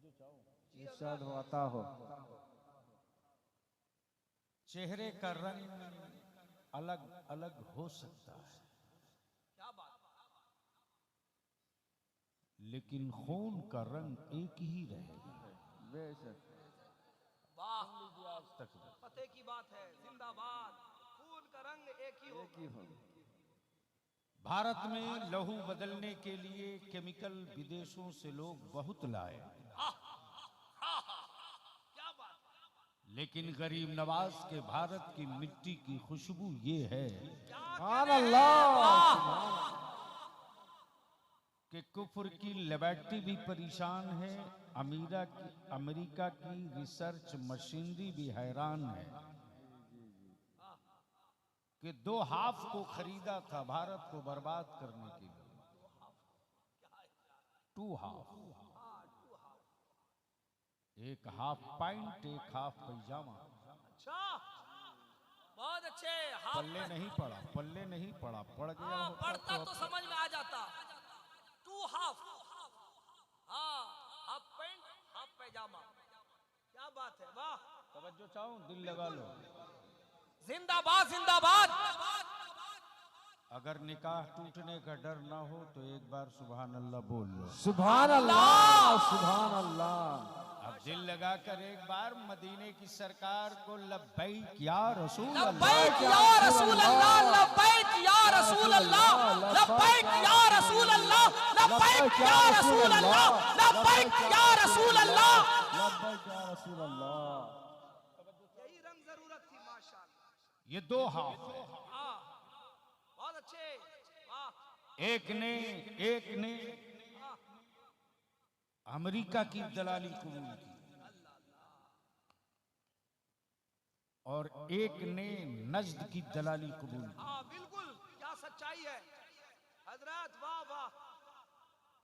इरशाद होता हो। चेहरे का रंग अलग अलग हो सकता है, क्या बात, लेकिन खून का रंग एक ही रहेगा। बेशक। वाह, आज तक फतेह की बात है, जिंदाबाद। खून का रंग एक ही एक ही होगा। हो। भारत में लहू बदलने के लिए केमिकल विदेशों से लोग बहुत लाए, क्या बात, लेकिन गरीब नवाज के भारत की मिट्टी की खुशबू ये है सुभान अल्लाह। कि कुफ्र की लेबोरेटरी भी परेशान है, अमेरिका की रिसर्च मशीनरी भी हैरान है कि 2 हाफ को खरीदा था भारत को बर्बाद करने के लिए। 2 हाफ, एक हाफ पैंट, एक हाफ पैजामा। अच्छा, बहुत अच्छे। हाफ पल्ले नहीं पड़ा, पल्ले नहीं पड़ा, पड़ गया होता पढ़ता तो अब समझ में आ जाता। 2 हाफ, हाँ, हाफ पैंट हाफ पैजामा, क्या बात है, वाह। तवज्जो चाहूं, दिल लगा लो। जिंदाबाद जिंदाबाद। अगर निकाह टूटने का डर ना हो तो एक बार सुभान अल्लाह बोल लो। सुभान अल्लाह, सुभान अल्लाह। अब दिल लगाकर एक बार मदीने की सरकार को लब्बैक या रसूल अल्लाह, लब्बैक या रसूल अल्लाह, लब्बैक या रसूल अल्लाह, लब्बैक या रसूल अल्लाह, लब्बैक या रसूल अल्लाह, लब्बैक या रसूल अल्लाह, लब्बैक या रसूल अल्लाह। यही रंग जरूरत थी, माशाअल्लाह। ये 2 हाफ है। बहुत अच्छे, वाह। एक ने अमेरिका की दलाली कबूल की और एक ने नज्द की दलाली कबूल की। हाँ बिल्कुल, क्या सच्चाई है हजरत, वाह वाह।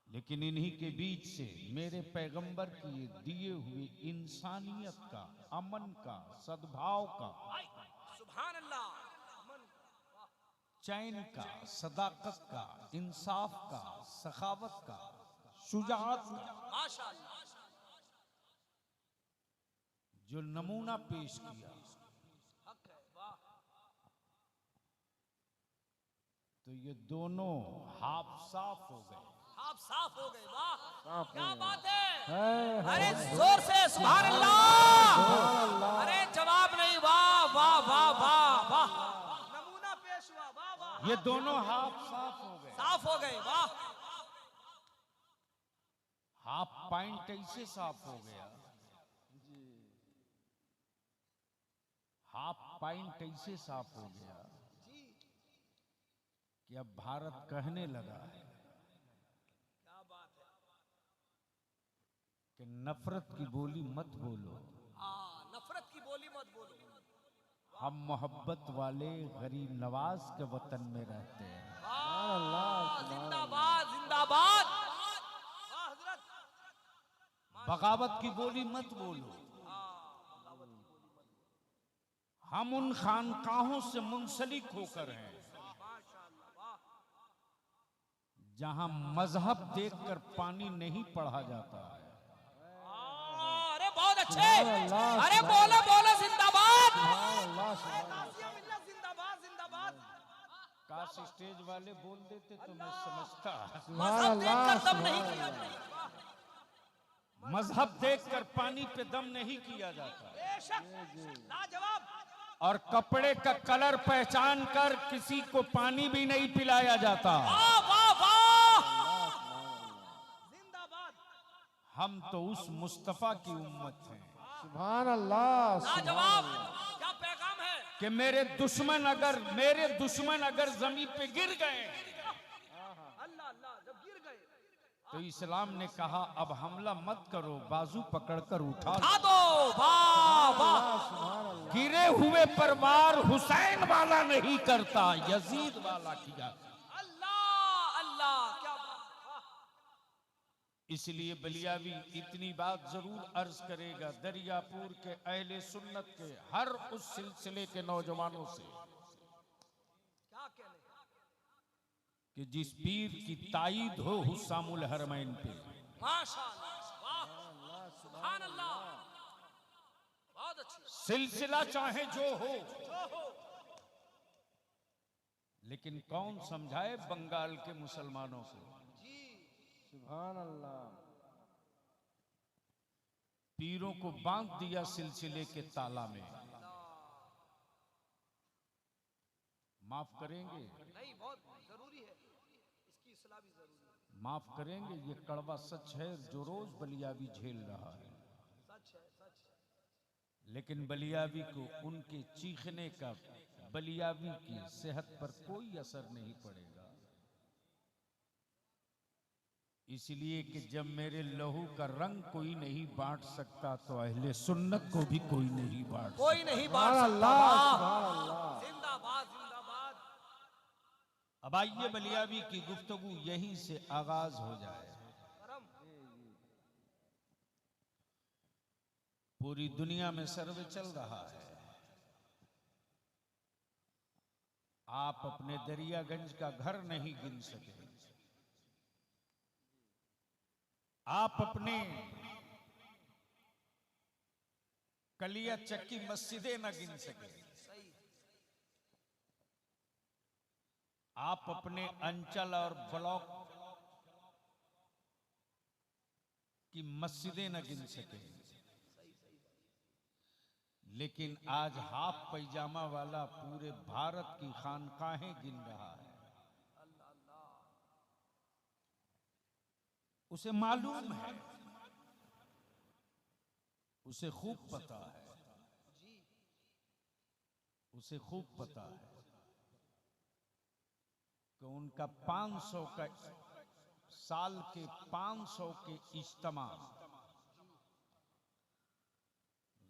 लेकिन इन्हीं के बीच से मेरे पैगंबर की ये दिए हुए इंसानियत का, अमन का, सद्भाव का, सुभान अल्लाह, चैन का, सदाकत का, इंसाफ का, सखावत का, शुजाअत का माशाअल्लाह। जो नमूना पेश किया, हक है, वाह। तो ये दोनों हाफ साफ हो गए। आप साफ हो गए, वाह, साफ क्या हो गए। बात है। है। अरे जोर से सुभान अल्लाह। अरे जवाब नहीं, वाह वाह वाह वाह वाह। नमूना पेश हुआ, वाह वाह। ये दोनों हाफ साफ हो गए। साफ हो गए, वाह। हाफ पैंट ऐसे साफ हो गया, हाफ पैंट ऐसे साफ हो गया कि अब भारत कहने लगा है क्या बात है। कि नफरत की बोली मत बोलो, नफरत की बोली मत बोलो। हम मोहब्बत वाले गरीब नवाज के वतन में रहते हैं। जिंदाबाद जिंदाबाद, वाह हजरत। बगावत की बोली मत बोलो, हम उन खानकाहों से मुंसलिक होकर हैं जहां मजहब देखकर पानी नहीं पढ़ा जाता है। अरे बहुत अच्छे, अरे बोलो बोलो जिंदाबाद। जिंदाबाद जिंदाबाद। काश स्टेज वाले बोल देते तो मैं समझता। मजहब देखकर दम नहीं किया, मजहब देखकर पानी पे दम नहीं किया जाता, बेशक, लाजवाब। और कपड़े का कलर पहचान कर किसी को पानी भी नहीं पिलाया जाता। वाह वाह वाह, जिंदाबाद। हम तो उस मुस्तफा की उम्मत हैं सुभान अल्लाह। लाजवाब, क्या पैगाम है। कि मेरे दुश्मन अगर जमीन पे गिर गए अल्लाह अल्लाह, जब गिर गए तो इस्लाम ने कहा अब हमला मत करो, बाजू पकड़कर उठा उठा दो, वाह वाह। गिरे हुए पर वार हुसैन वाला नहीं करता, यजीद वाला किया। अल्लाह अल्लाह, क्या बात, वाह। इसलिए बलियावी इतनी बात जरूर अर्ज करेगा दरियापुर के अहले सुन्नत के हर उस सिलसिले के नौजवानों से क्या कहने, कि जिस पीर की ताईद हो हुस्सामुल हरमैन पे, माशाअल्लाह। वाह सुभान अल्लाह, बहुत अच्छी। सिलसिला चाहे जो हो, लेकिन कौन समझाए बंगाल के मुसलमानों को? सुभान अल्लाह। पीरों को बांध दिया सिलसिले के ताला में। माफ करेंगे, नहीं, बहुत जरूरी है, इसकी इस्लाह भी जरूरी है। माफ करेंगे, ये कड़वा सच है जो रोज बलियावी झेल रहा है। सच है, सच है। लेकिन बलियावी को उनके चीखने का बलियावी की सेहत पर कोई असर नहीं पड़ेगा, इसलिए कि जब मेरे लहू का रंग कोई नहीं बांट सकता तो अहले सुन्नत को भी कोई नहीं बांट सकता। कोई नहीं बांट सकता। सुभान अल्लाह। जिंदाबाद जिंदाबाद। अब आइए बलियावी की गुफ्तगू यहीं से आगाज हो जाए। करम। पूरी दुनिया में सर्वे चल रहा है, आप अपने दरियागंज का घर नहीं गिन सके, आप अपने कलिया चक्की मस्जिदें न गिन सके, आप अपने अंचल और ब्लॉक की मस्जिदें न गिन सके, लेकिन आज हाफ पैजामा वाला पूरे भारत की खानकाहें गिन रहा है। उसे मालूम है, उसे खूब पता है, उसे खूब पता है कि उनका 500 का साल के 500 के इज्तिमा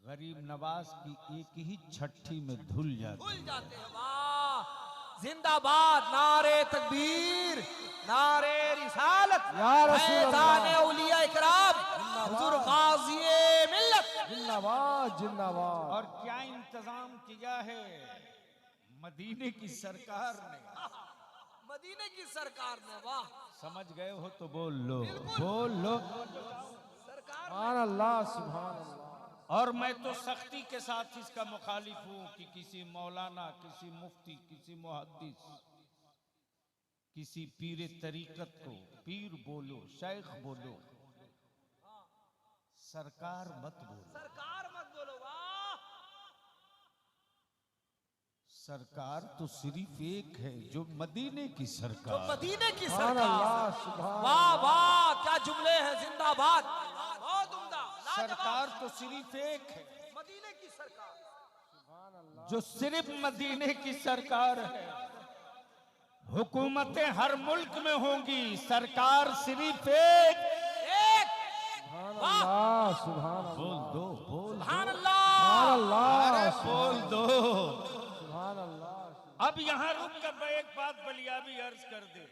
गरीब नवाज की एक ही छठी में धुल जाते हैं। वाह जिंदाबाद, नारे तकबीर, नारे रिसालत, या रसूल अल्लाह, फैज़ान औलिया इकराम, हुजूर गाज़ी मिल्लत, जिंदाबाद जिंदाबाद। और क्या इंतजाम किया है मदीने की सरकार ने, मदीने की सरकार ने। वाह, समझ गए हो तो बोल लो, बोल लो। सरकार। सुभान अल्लाह सुभान अल्लाह। और मैं तो सख्ती के साथ इसका मुखालिफ हूं कि किसी मौलाना, किसी मुफ्ती, किसी मुहद्दिस, किसी पीर तरीकत को पीर बोलो, शेख बोलो, सरकार मत बोलो। सरकार मत बोलो। वाह, सरकार तो सिर्फ एक है, जो मदीने की जो सरकार। मदीने की सुभान सरकार। अल्लाह सुभान। वाह वाह, क्या जुमले हैं। जिंदाबाद, बहुत उम्दा, सरकार तो सिर्फ एक है, मदीने की सरकार। जो सिर्फ मदीने की सरकार है। हुकूमतें हर मुल्क में होंगी, सरकार सिर्फ एक। सुभान अल्लाह सुभान अल्लाह। बोल दो, बोल सुभान दो, अल्लाह। अल्लाह बोल दो। सुभान अल्लाह। अब यहाँ रुक कर मैं एक बात बलियावी अर्ज कर दे।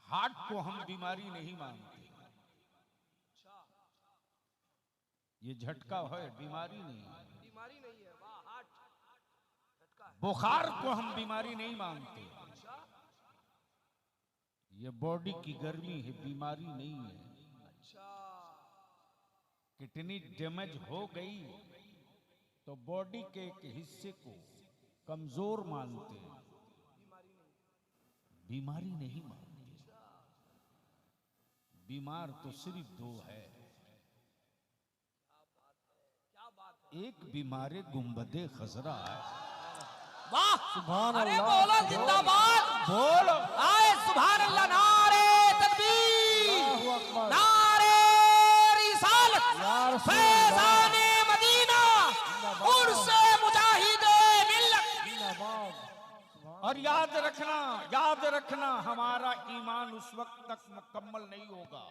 हार्ट को हम बीमारी नहीं मानते, ये झटका है, बीमारी नहीं है। बीमारी नहीं है। वाह, हार्ट झटका है। बुखार को हम बीमारी नहीं मानते, ये बॉडी की गर्मी है, बीमारी नहीं है। अच्छा, किडनी डैमेज हो गई तो बॉडी के एक हिस्से को कमजोर मानते हैं, बीमारी नहीं मानते। बीमार तो सिर्फ दो है, क्या बात है। एक बीमारे गुंबदे खजरा है। वाह, सुभान अरे अल्लाह। बोलो जिंदाबाद, बोलो आए सुभान अल्लाह, नारे तकबीर, अल्लाहु अकबर। नारे रिसालत, या रसूल फैज़ाने मदीना, उर्से मुजाहिदे मिल्लत। जिंदाबाद। सुभान और याद रखना, याद रखना, हमारा ईमान उस वक्त तक मुकम्मल नहीं होगा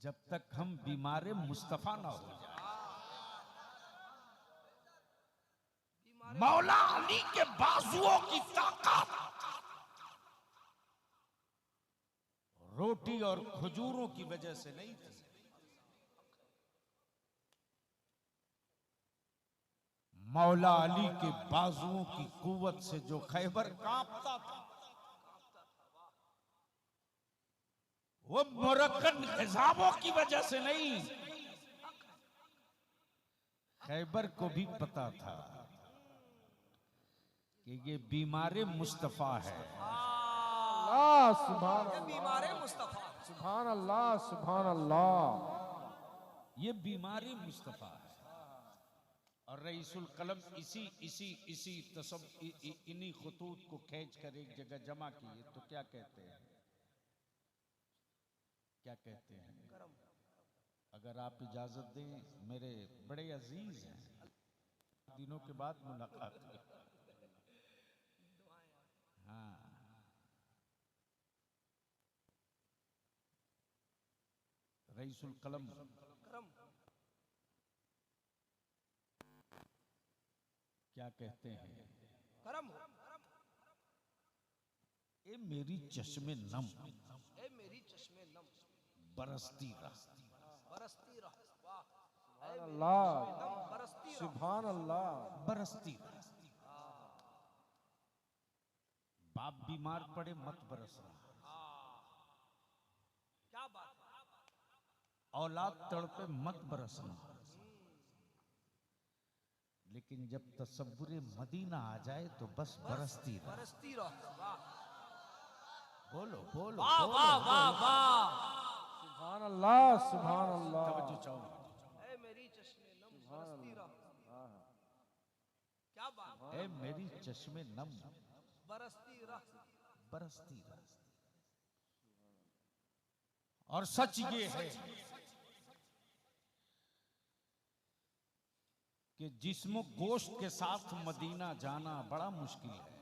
जब तक हम बीमारे मुस्तफा ना हो जाए। मौला अली के बाजुओं की ताकत रोटी और खजूरों की वजह से नहीं थी, मौला अली के बाजुओं की कुव्वत से जो खैबर कांपता था, वो मुरक्कन हिसाबों की वजह से नहीं, खैबर को भी पता था कि ये बीमारे मुस्तफा है। अल्लाह सुभान ये बीमारे मुस्तफा सुभान अल्लाह सुभान अल्लाह। ये बीमारी मुस्तफा है। और रईसुल कलम इसी इन्हीं खतूत को खींच कर एक जगह जमा किए तो क्या कहते हैं, क्या कहते हैं? अगर आप इजाजत दें, मेरे बड़े अजीज हैं, दिनों के बाद मुलाकात हुई। हाँ, रईसुल कलम क्या कहते हैं? करम ए मेरी चश्मे नम ए मेरी चश्मे नम बरसती रह, बरसती रह। वाह अल्लाह नम बरसती रह। सुभान अल्लाह। बरसती रह। बाप बीमार पड़े मत बरसना, क्या बात है। औलाद तड़पे मत बरसना, लेकिन जब तसव्वुरे मदीना आ जाए तो बस बरसती रह। बरसती रह। वाह बोलो बोलो वाह बोलो, वाह वाह वाह। सुभान अल्लाह सुभान अल्लाह। तवज्जो चाहो। ए मेरी चश्मे नम बरसती रह। क्या बात है। ए मेरी चश्मे नम बरसती रह। बरसती रह। और सच ये है कि जिस्म गोश्त के साथ मदीना जाना बड़ा मुश्किल है।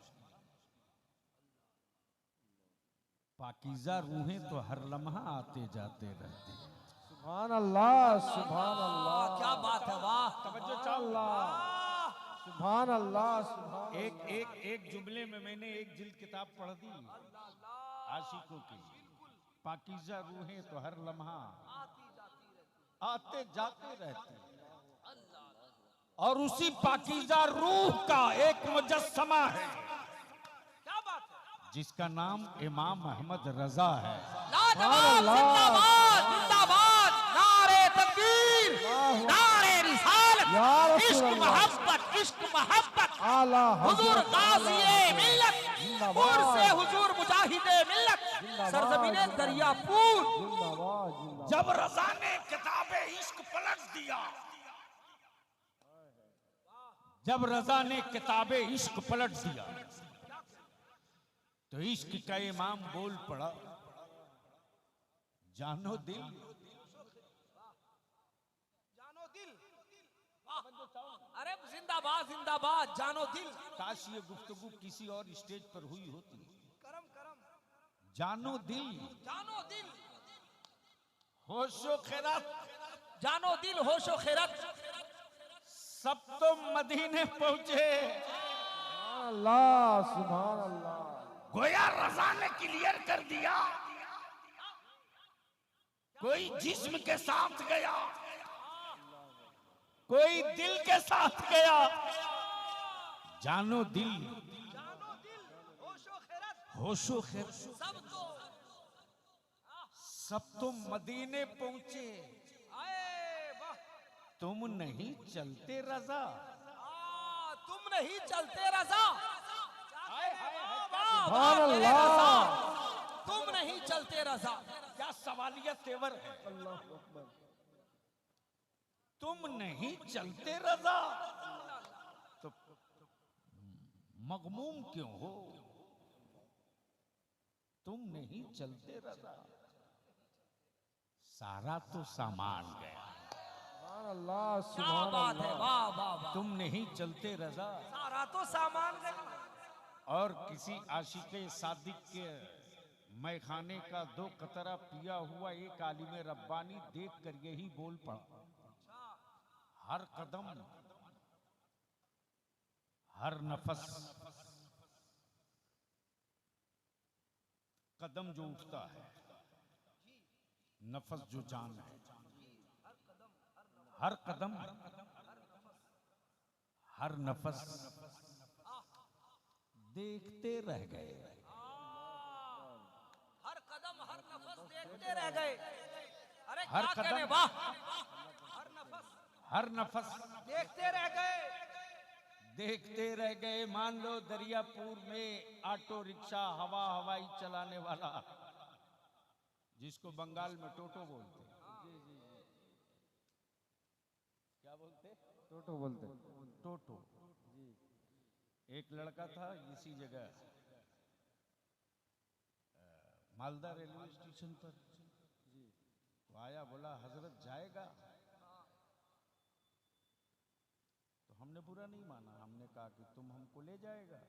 पाकीज़ा रूहें तो हर लम्हा आते जाते रहते हैं। सुभान अल्लाह सुभान अल्लाह। क्या बात है। वाह तवज्जो चाहो। सुभान अल्लाह सुभान। एक जुमले में मैंने एक जिल्द किताब पढ़ दी आशिकों की। पाकीज़ा रूहें तो हर लम्हा आते जाते रहते हैं। और उसी पाकीज़ा रूह का एक मुजस्समा है क्या बात है। जिसका नाम इमाम अहमद रजा है। लाजवाब जिंदाबाद जिंदाबाद। नारे तकबीर नारे रिसालत। या रसूल इश्क अल्लाह। मोहब्बत इश्क मोहब्बत। आला हुजूर हज़रत गाज़िए मिल्लत जिंदाबाद। से हुजूर मुजाहिदे मिल्लत सरज़मीने दरियापुर। जिंदाबाद जिंदाबाद। जब रजा ने किताबे इश्क पलट दिया, जब रजा ने किताबे इश्क पलट दिया तो इश्क का इमाम बोल पड़ा, जानो दिल जानो दिल। वाह। अरे जिंदाबाद जिंदाबाद जानो दिल। काश ये गुफ्तगू किसी और स्टेज पर हुई होती। करम करम जानो दिल जानो दिल होशो खैरात जानो दिल होशो खैरत। सब तो मदीने पहुंचे। अल्लाह सुभान अल्लाह। गोया रजा ने क्लियर कर दिया, कोई जिस्म के साथ गया, कोई दिल के साथ गया। जानो दिल जानो दिल होशो खैरत। होशो खैर सब सब तो मदीने पहुंचे, आए वाह। तुम नहीं चलते रजा। तुम नहीं चलते रजा। सुभान अल्लाह। तुम नहीं चलते रजा। क्या सवालिया तेवर है। तुम नहीं चलते रजा तो मगमूम क्यों हो? तुम नहीं चलते रजा, सारा तो सामान गया। सुभान अल्लाह क्या सुभान बात है। अल्लाह। वाह वाह वाह। तुम नहीं चलते रजा। सारा तो सामान गया। और किसी आशिके सादिक के मैखाने का 2 कतरा पिया हुआ एक आलिम रब्बानी देख कर यही बोल पड़ा, हर कदम हर नफस कदम जो उठता है, नफस जो जान है, हर कदम हर नफस देखते रह गए। हर कदम हर नफस देखते रह हर क्या कहने, कदम, वाह। हर नफस देखते रह गए। देखते रह गए। मान लो दरियापुर में ऑटो रिक्शा हवाई चलाने वाला, जिसको बंगाल में टोटो बोलते हैं। क्या बोलते? टोटो बोलते। टोटो। एक लड़का था इसी जगह मालदा रेलवे स्टेशन पर, तो आया, बोला हजरत जाएगा? तो हमने बुरा नहीं माना, हमने कहा कि तुम हमको ले जाएगा?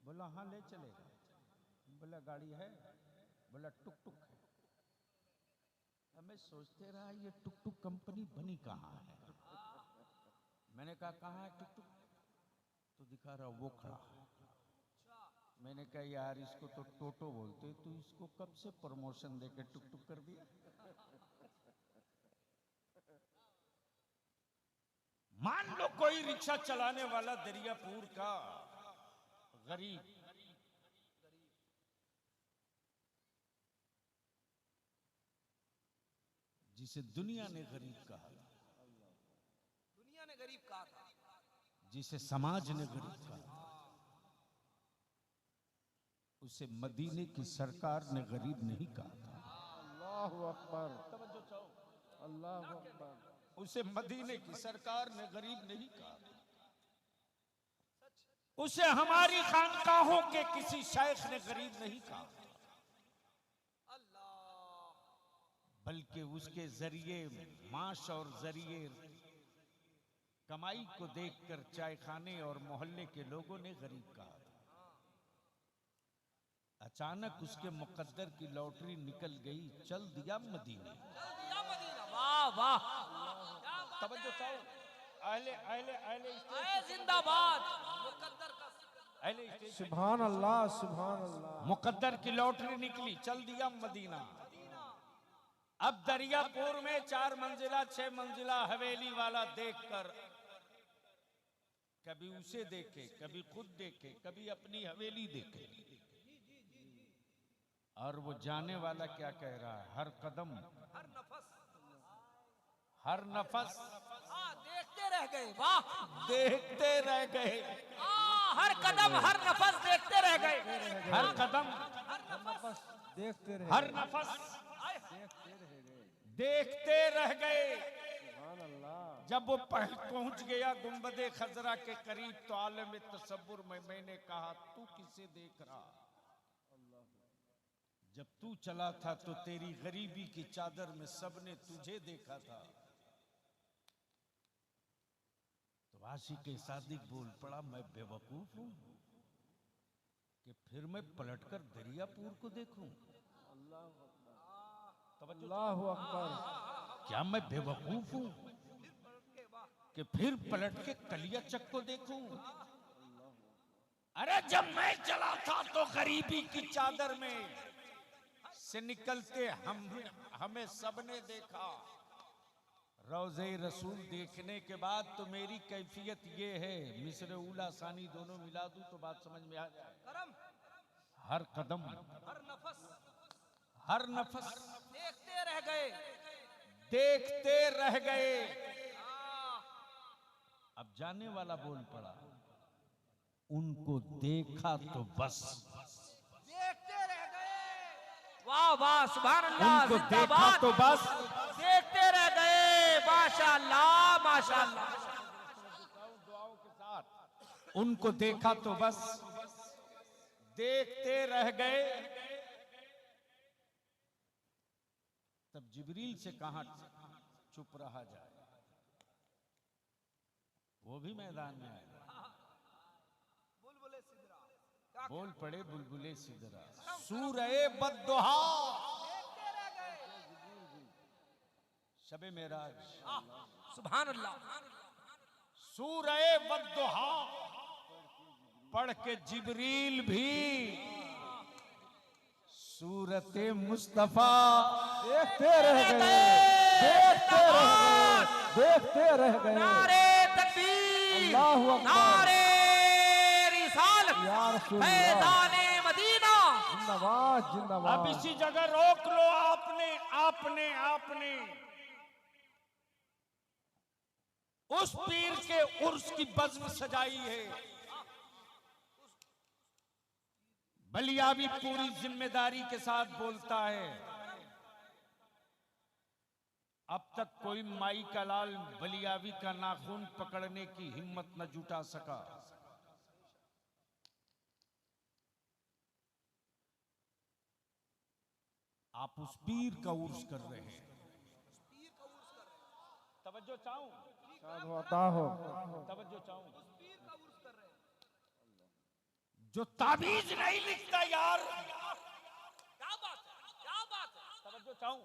बोला हाँ ले चलेगा। बोला गाड़ी है? बोला टुक टुक है। हमें सोचते रहा ये टुक टुक कंपनी बनी कहाँ है। मैंने कहा कहाँ है टुक टुक? तो दिखा रहा वो खड़ा है। मैंने कहा यार इसको तो टोटो बोलते, तो इसको कब से प्रमोशन देके टुक टुक कर दिया? मान लो कोई रिक्शा चलाने वाला दरियापुर का गरीब, जिसे दुनिया ने गरीब कहा, दुनिया ने गरीब कहा था, जिसे समाज ने गरीब कहा, उसे मदीने की सरकार ने गरीब नहीं कहा था। अल्लाहु अकबर, अल्लाहु अकबर। उसे मदीने की सरकार ने गरीब नहीं कहा। उसे हमारी खानकाहों के किसी शेख ने गरीब नहीं कहा, बल्कि उसके जरिए माश और जरिए कमाई को देखकर चाय खाने और मोहल्ले के लोगों ने गरीब कहा। अचानक उसके मुकद्दर की लॉटरी निकल गई, चल दिया मदीने। वाह वाह, तवज्जो चाहो, अहले अहले अहले आए जिंदाबाद। मुकद्दर का अहले स्टेशन। सुभान अल्लाह, सुभान अल्लाह। मुकद्दर की लॉटरी निकली, चल दिया मदीना। अब दरियापुर में 4 मंजिला 6 मंजिला हवेली वाला देखकर कभी उसे देखे, कभी खुद देखे, कभी अपनी हवेली देखे, और वो जाने वाला क्या कह रहा है? हर कदम, हर नफस, हर नफस देखते रह गए। वाह, देखते रह गए। हर कदम हर नफस देखते रह गए। हर कदम, नफस देखते रहे, हर नफस देखते रह गए। देखते रह गए। सुभान अल्लाह। जब वो पहुंच गया गुंबदे खजरा के करीब, तो आलम तसव्वुर में मैंने कहा तू किसे देख रहा? जब तू चला था तो तेरी गरीबी की चादर में सबने तुझे देखा था। तो आशिक सादिक बोल पड़ा, मैं बेवकूफ हूं कि फिर मैं पलटकर दरियापुर को देखूं? अल्लाहु अकबर। क्या मैं बेवकूफ हूं कि फिर पलट के कलियाचक को देखूं? अरे जब मैं चला था तो गरीबी की चादर में से निकलते हमें सबने देखा। रोज़े रसूल देखने के बाद तो मेरी कैफियत ये है, मिस्र उला सानी दोनों मिला दूं तो बात समझ में आ जाए। हर कदम, हर नफस हर नफस देखते रह गए। देखते रह गए। अब जाने वाला बोल पड़ा, उनको देखा तो बस, देखते रह गए। वाह वाह, सुभान अल्लाह, उनको देखा जिंदाबाद। तो बस, देखते रह गए। माशाअल्लाह माशाअल्लाह। दुआओं के साथ उनको देखा तो बस, देखते रह गए। तब जिब्रील से कहा चुप रहा जाए, वो भी मैदान में आए। बोल पड़े बुलबुले सिदरा, सूरए बद्दुहा, शबे मेराज, सुभान अल्लाह। सूरए बद्दुहा पढ़ के जिब्रील भी सूरते मुस्तफा देखते रह गए, देखते रह गए, देखते रह गए। नारे तकबीर, अल्लाहु अकबर। नारे रिसालत, या रसूल अल्लाह। फैज़ाने मदीना, जिंदाबाद अब जिंदाबाद। इसी जगह रोक लो। आपने आपने आपने उस पीर के उर्स की बज़्म सजाई है। बलियावी पूरी जिम्मेदारी के साथ बोलता है, अब तक कोई माई का लाल बलियावी का नाखून पकड़ने की हिम्मत न जुटा सका। आप उस पीर का उर्स कर रहे हैं। तवज्जो चाहूं, होता हो। तवज्जो चाहूं। जो ताबीज नहीं लिखता यार, क्या बात है, क्या बात है। तवज्जो चाहूं,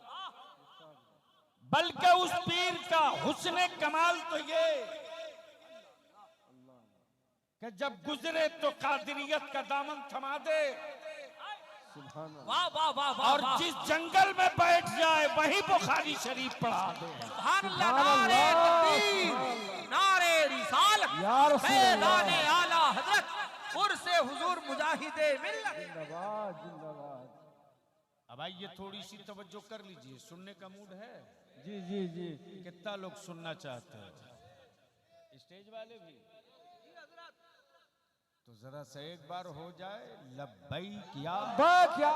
बल्कि उस पीर का हुस्न कमाल तो ये कि जब गुजरे तो कादिरियत का दामन थमा दे, वाह वाह वाह वाह। और जिस जंगल में बैठ जाए वहीं बुखारी शरीफ पढ़ा दे। सुभान अल्लाह। नारे तकबीर, नारे रिसालत, या रसूल अल्लाह। फैज़ाने आला हजरत उर्से हुजूर मुजाहिदे मिल्लत। जिंदाबाद जिंदाबाद। अब आइए थोड़ी सी तवज्जो कर लीजिए। सुनने का मूड है? जी जी जी। कितना लोग सुनना चाहते हैं? स्टेज वाले भी तो जरा से एक बार हो जाए। लब्बैक या लब्बैक या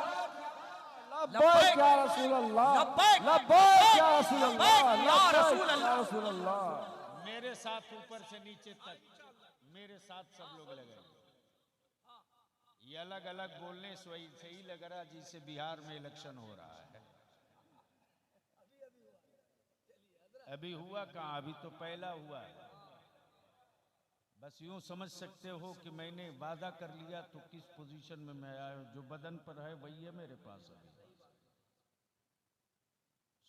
लब्बैक या रसूल अल्लाह। लब्बैक लब्बैक या रसूल अल्लाह। लब्बैक या रसूल लब्बैक अल्लाह। या रसूल अल्लाह। मेरे साथ ऊपर से नीचे तक, मेरे साथ सब लोग लगे। ये अलग अलग बोलने से ही लग रहा जिसे बिहार में इलेक्शन हो रहा है। अभी हुआ कहाँ? अभी तो पहला हुआ है। बस यूं समझ सकते हो कि मैंने वादा कर लिया तो किस पोजीशन में मैं आया हूं। जो बदन पर है वही है मेरे पास। अभी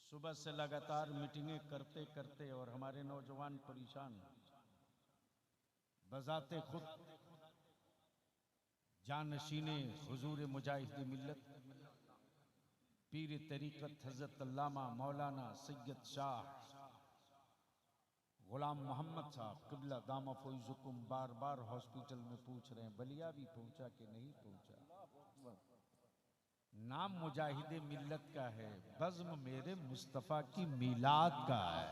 सुबह से लगातार मीटिंगें करते करते और हमारे नौजवान परेशान, बजाते खुद जानशीने हुजूर मुजाहिद मिल्लत पीर तरीक़त हज़रत अल्लामा मौलाना सैयद शाह गुलाम मोहम्मद साहब क़िबला दामा फ़ैज़ुकुम बार बार हॉस्पिटल में पूछ रहे हैं बलिया भी पहुंचा कि नहीं पहुंचा। नाम मुजाहिदे मिल्लत का है, बज़्म मेरे मुस्तफ़ा की मीलाद का है।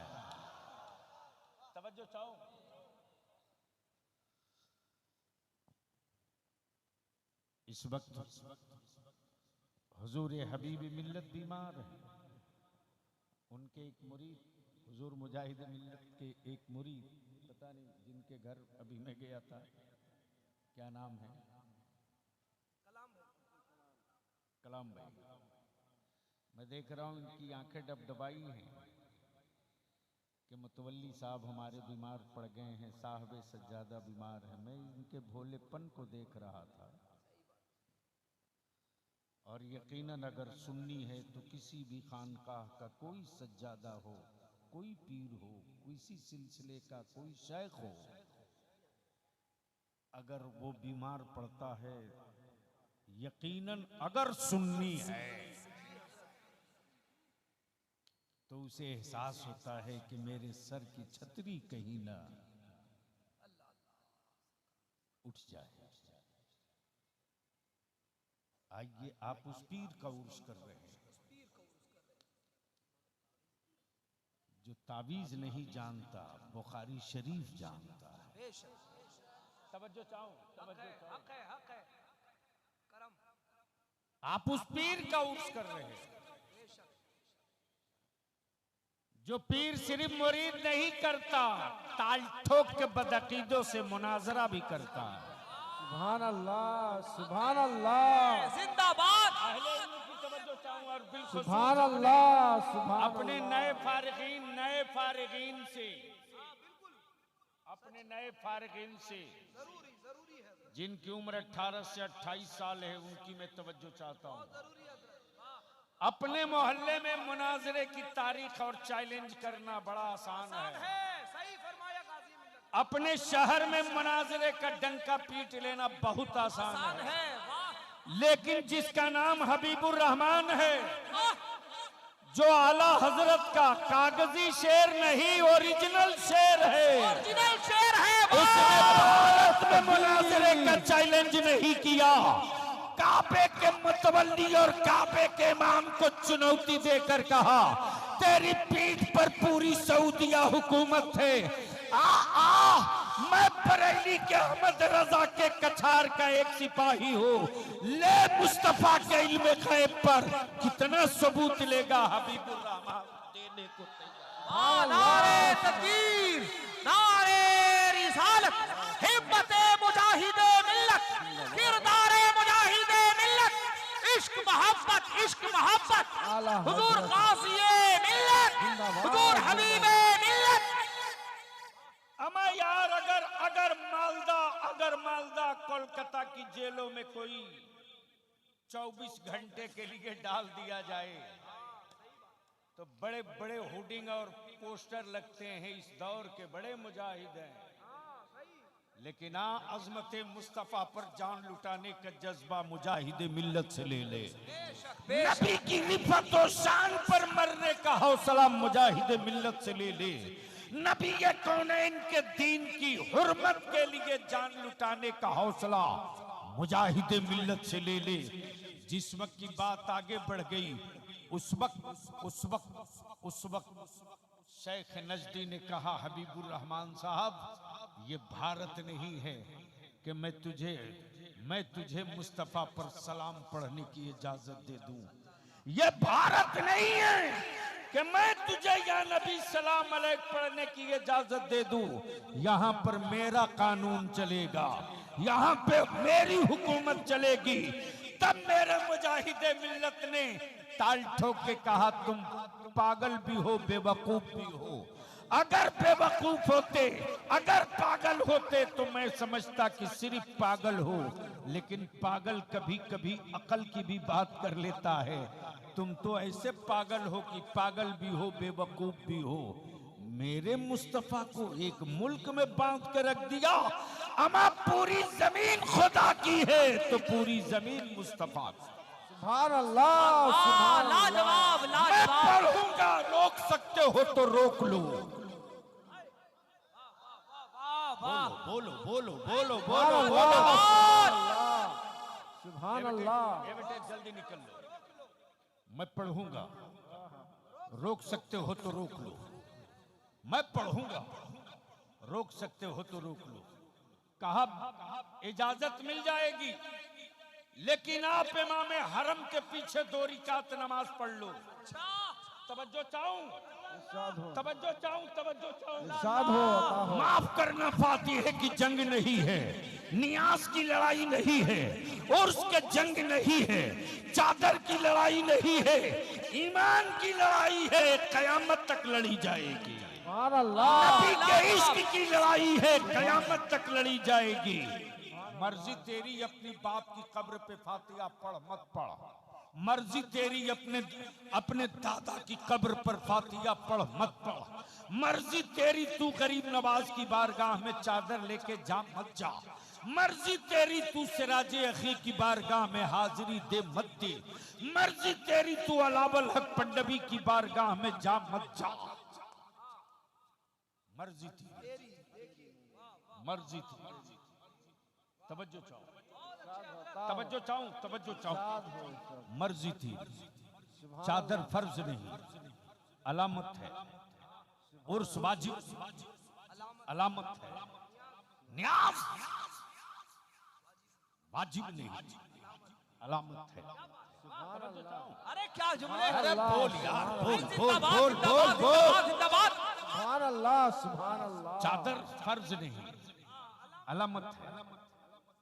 तवज्जो चाहो। इस वक्त हुजूर हबीब मिल्लत बीमार है। उनके एक मुरीद हुजूर मुजाहिद मिल्लत के एक मुरीद, पता नहीं जिनके घर अभी मैं गया था, क्या नाम है? कलाम भाई। मैं देख रहा हूँ इनकी आंखें डबडबाई हैं कि मुतवल्ली साहब हमारे बीमार पड़ गए हैं, साहब सज्जादा बीमार है। मैं इनके भोलेपन को देख रहा था। और यकीनन अगर सुन्नी है तो किसी भी खानकाह का कोई सज्जादा हो, कोई पीर हो, किसी सिलसिले का कोई शेख हो, अगर वो बीमार पड़ता है, यकीनन अगर सुन्नी है तो उसे एहसास होता है कि मेरे सर की छतरी कहीं ना उठ जाए। आइए, आप उस पीर का उर्स कर रहे हैं जो तावीज नहीं जानता, बुखारी शरीफ जानता है। तवज्जो चाहूं, तवज्जो चाहूं। हक है, हक है। करम। आप उस पीर का उर्स कर रहे हैं जो पीर सिर्फ मुरीद नहीं करता, ताल ठोक के बदअकीदों से मुनाजरा भी करता है। सुभान अल्लाह, सुभान अल्लाह, जिंदाबाद। अहले इल्म की तवज्जो चाहूं और बिल्कुल सुभान अल्लाह, सुभान अपने नए फारिगीन से, अपने नए फारिगीन से जिनकी उम्र 18 से 28 साल है, उनकी मैं तवज्जो चाहता हूं। अपने मोहल्ले में मुनाजरे की तारीख और चैलेंज करना बड़ा आसान है। सही फरमाया गाजी मिल्लत। अपने शहर में मुनाजरे का डंका पीट लेना बहुत आसान है। लेकिन जिसका नाम हबीबुर रहमान है, जो आला हजरत का कागजी शेर नहीं ओरिजिनल शेर है, ओरिजिनल शेर है। उसने भारत में मुनाजरे का चैलेंज नहीं किया, काबे के मुतवल्ली और काबे के इमाम को चुनौती देकर कहा, तेरी पीठ पर पूरी सऊदिया हुकूमत है, मैं बरेली के अहमद रजा के कछार का एक सिपाही हूँ, ले मुस्तफा के इल्म गैब पर कितना सबूत लेगा हबीबुर रहमान देने को तैयार। नारे तकबीर, नारे रिसालत, हिम्मते मुजाहिदे मिल्लत, किरदारे मुजाहिदे मिल्लत, इश्क मोहब्बत, हुजूर गाज़िए मिल्लत, हुजूर हबीबे मिल्लत। अमा यार, अगर मालदा कोलकाता की जेलों में कोई 24 घंटे के लिए डाल दिया जाए तो बड़े बड़े होर्डिंग और पोस्टर लगते हैं, इस दौर के बड़े मुजाहिद हैं, लेकिन अज़मत मुस्तफा पर जान लुटाने का जज्बा मुजाहिद मिल्लत से ले ले। नबी की रिफत और शान पर मरने का हौसला मुजाहिद मिल्लत से ले ले। नबी के कौनैन के दीन की हुर्मत के लिए जान लुटाने का हौसला मुजाहिद मिल्लत से ले ले। जिस वक्त की बात आगे बढ़ गई उस वक्त शेख नजदी ने कहा, हबीबुर रहमान साहब, ये भारत नहीं है कि मैं तुझे मुस्तफा पर सलाम पढ़ने की इजाजत दे दूं। ये भारत नहीं है कि मैं तुझे या नबी सलाम अलैक पढ़ने की इजाजत दे दूं। यहाँ पर मेरा कानून चलेगा, यहाँ पे मेरी हुकूमत चलेगी। तब मेरे मुजाहिदे मिल्लत ने ताल ठोक के कहा, तुम पागल भी हो, बेवकूफ भी हो। अगर बेवकूफ होते, अगर पागल होते तो मैं समझता कि सिर्फ पागल हो, लेकिन पागल कभी कभी अकल की भी बात कर लेता है। तुम तो ऐसे पागल हो कि पागल भी हो, बेवकूफ भी हो। मेरे मुस्तफा को एक मुल्क में बांध के रख दिया। अमा पूरी जमीन खुदा की है तो पूरी जमीन मुस्तफा की। सुभान अल्लाह, सुभान अल्लाह। लाजवाब, मैं लाजवाब। पढ़ूंगा, रोक सकते हो तो रोक लो। बोलो बोलो बोलो बोलो बोलो। सुभान अल्लाह। ये बेटे जल्दी निकल लो। मैं पढ़ूंगा, रोक सकते हो तो रोक लो। मैं पढ़ूंगा, रोक सकते हो तो रोक लो। कहा इजाजत मिल जाएगी, लेकिन आप इमाम हरम के पीछे 2 रकात नमाज पढ़ लो। तवज्जो चाहूं, तवज्जो चाहूं, तवज्जो चाहूं। इरशाद हो, अता हो। माफ करना फातिह की जंग नहीं है, नियाज की लड़ाई नहीं है, उर्स के जंग नहीं है, चादर की लड़ाई नहीं है, ईमान की लड़ाई है, कयामत तक लड़ी जाएगी। सुभान अल्लाह। नबी के इश्क की लड़ाई है, कयामत तक लड़ी जाएगी। मर्जी तेरी अपनी बाप की कब्र पे फातिहा पढ़ मत पढ़। मर्जी तेरी अपने दादा की कब्र पर फातिहा पढ़ मत पढ़। मर्जी तेरी, तू गरीब नवाज की बारगाह में चादर लेके जा मत जा। मर्जी तेरी, तू सिराजे अखी की बारगाह में हाजिरी दे मत दे। मर्जी तेरी, तू अलावल हक पंडवी की बारगाह में जा मत जा। मर्जी थी, मर्जी थी। तवज्जो चाहो, तवज्जो चाहूं, तवज्जो चाहूं। मर्जी थी, चादर फर्ज नहीं, अलामत है। उर्स वाजिब, अलामत है। न्याज वाजिब नहीं, अलामत है। अरे क्या जुमले। अरे बोल यार, बोल बोल जिंदाबाद, बोल बोल जिंदाबाद, बोल। जिंदाबाद। सुभान अल्लाह, सुभान अल्लाह। चादर फर्ज नहीं, अलामत है।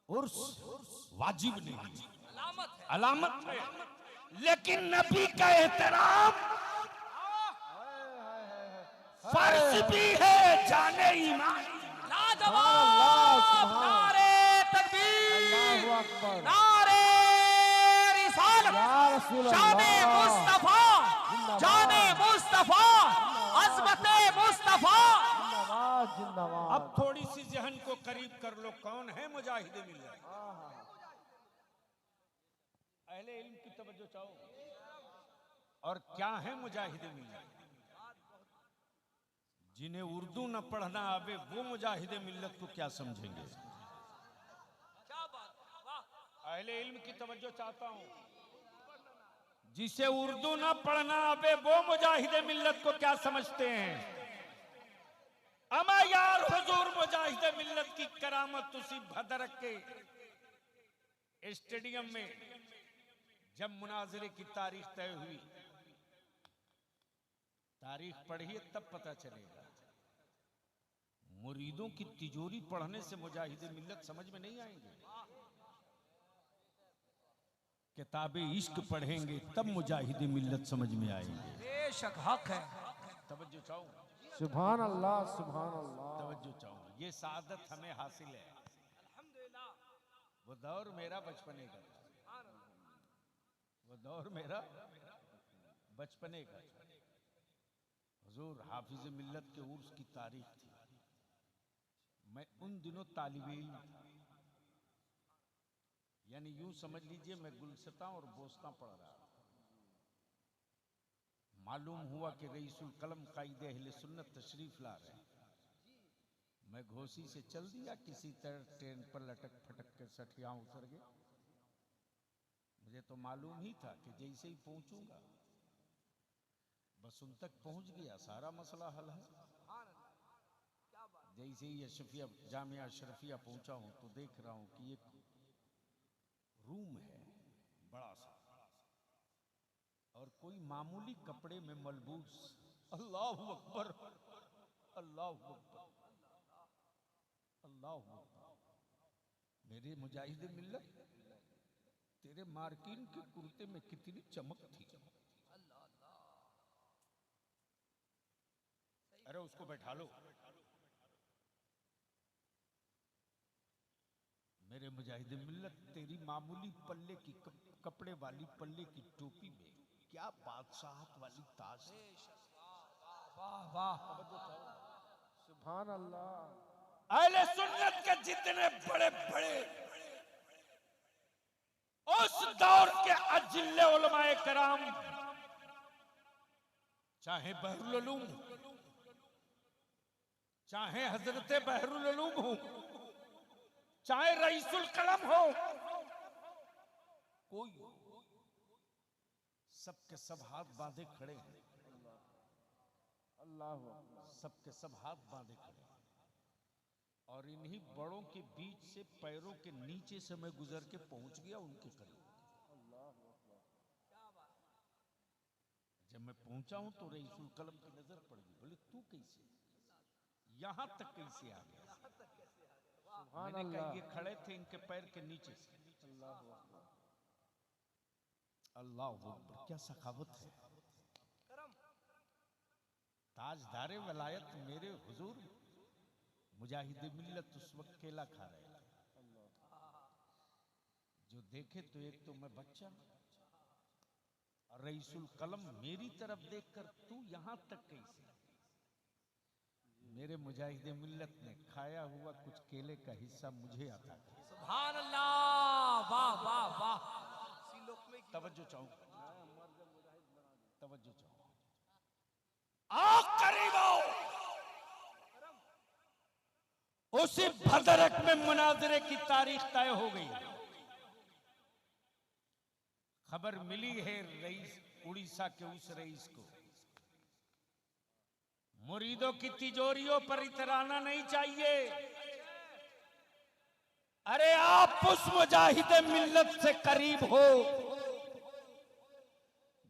उर्स वाजिब नहीं, अलामत है। लेकिन नबी का एहतराम फर्ज भी है, जाने ईमान। लाजवाब। नारे तकबीर, अल्लाहु अकबर। नारे रिसालत, या रसूल जाने अल्लाह। मुस्तफा, जाने मुस्तफा, अज़मते मुस्तफा। जिंदाबाद, जिंदाबाद। अब थोड़ी सी जहन को करीब कर लो, कौन है मुजाहिदे मिल्लत? अहले इल्म की तवज्जो चाहो। और क्या है मुजाहिदे मिल्लत? जिन्हें उर्दू न पढ़ना आवे वो मुजाहिदे मिल्लत को क्या समझेंगे? क्या बात, वाह। अहले इल्म की तवज्जो चाहता हूं। जिसे उर्दू ना पढ़ना आवे वो मुजाहिदे मिल्लत को क्या समझते हैं? अमा यार हुजूर मुजाहिदे मिल्लत की करामत उसी भदरक के स्टेडियम में जब मुनाजरे की तारीख तय हुई, तारीख पढ़िए तब पता चलेगा। मुरीदों की तिजोरी पढ़ने से मुजाहिदे मिल्लत समझ में नहीं आएंगे। किताबे इश्क पढ़ेंगे तब मुजाहिदे मिल्लत समझ में आएंगे। बेशक हक है। तवज्जो चाहूं, सुभान अल्लाह, सुभान अल्लाह। तवज्जो चाहूं, ये सादत हमें हासिल है। वो दौर मेरा बचपने का था, वो दौर मेरा बचपने का था। हुजूर हाफिज मिल्लत के उर्स की तारीख थी। मैं उन दिनों तालिबे इल्म था, यानी यूं समझ लीजिए मैं गुलसता और बोस्ता पढ़ रहा था। मालूम हुआ कि रईसुल कलम कायदे अहले सुन्नत तशरीफ ला रहे हैं। मैं घोसी से चल दिया, किसी तरह ट्रेन पर लटक फटक कर सठिया उतर गया। मुझे तो मालूम ही था कि जैसे ही पहुंचूंगा बस उन तक पहुंच गया, सारा मसला हल है। जैसे ही अशरफिया जामिया अशरफिया पहुंचा हूं तो देख रहा हूं कि एक रूम है बड़ा सा, और कोई मामूली कपड़े में मलबूस, अल्लाह अकबर, अल्लाह अकबर, अल्लाह अकबर। मेरे मुजाहिदे मिल्लत, तेरे मार्किन के कुर्ते में कितनी चमक थी। अरे उसको बैठा लो। मेरे मुजाहिदे मिल्लत, तेरी मामूली पल्ले की कपड़े वाली पल्ले की टोपी में क्या बादशाहत वाली ताज है। वाह वाह। सुभान अल्लाह। अहले सुन्नत के जितने बड़े बड़े उस दौर के अजिल्ले उलमाए कराम, चाहे बहरुल उलूम, चाहे हजरत बहरुल उलूम हो, चाहे रईसुल कलम हो, कोई सबके सब हाथ बांधे खड़े हैं। अल्लाह सबके सब हाथ बांधे खड़े हैं। और इन्हीं बड़ों के बीच से पैरों के नीचे से मैं गुजर के पहुंच गया उनके करीब। जब मैं पहुंचा हूं तो रईसुल कलम की नजर पड़ गई। बोले तू कैसे यहां तक कैसे आ गया? मैंने कहा ये खड़े थे इनके पैर के नीचे से। अल्लाह अकबर, क्या सखावत है। ताजदारे वलायत मेरे हुजूर मुजाहिदे मिल्लत उस वक्त केला खा रहे थे। जो देखे तो एक तो मैं बच्चा, और रईसुल कलम मेरी तरफ देखकर तू यहां तक कैसे? मेरे मुजाहिदे मिल्लत ने खाया हुआ कुछ केले का हिस्सा मुझे आता था। सुभान अल्लाह। वाह वाह वाह। तवज्जो चाहूंगा, तवज्जो चाहूंगा। आओ करीब आओ। उसी भदरक में मुनाजरे की तारीख तय हो गई। खबर मिली है रईस उड़ीसा के उस रईस को। मुरीदों की तिजोरियों पर इतराना नहीं चाहिए। अरे आप उस मुजाहिदे मिल्लत से करीब हो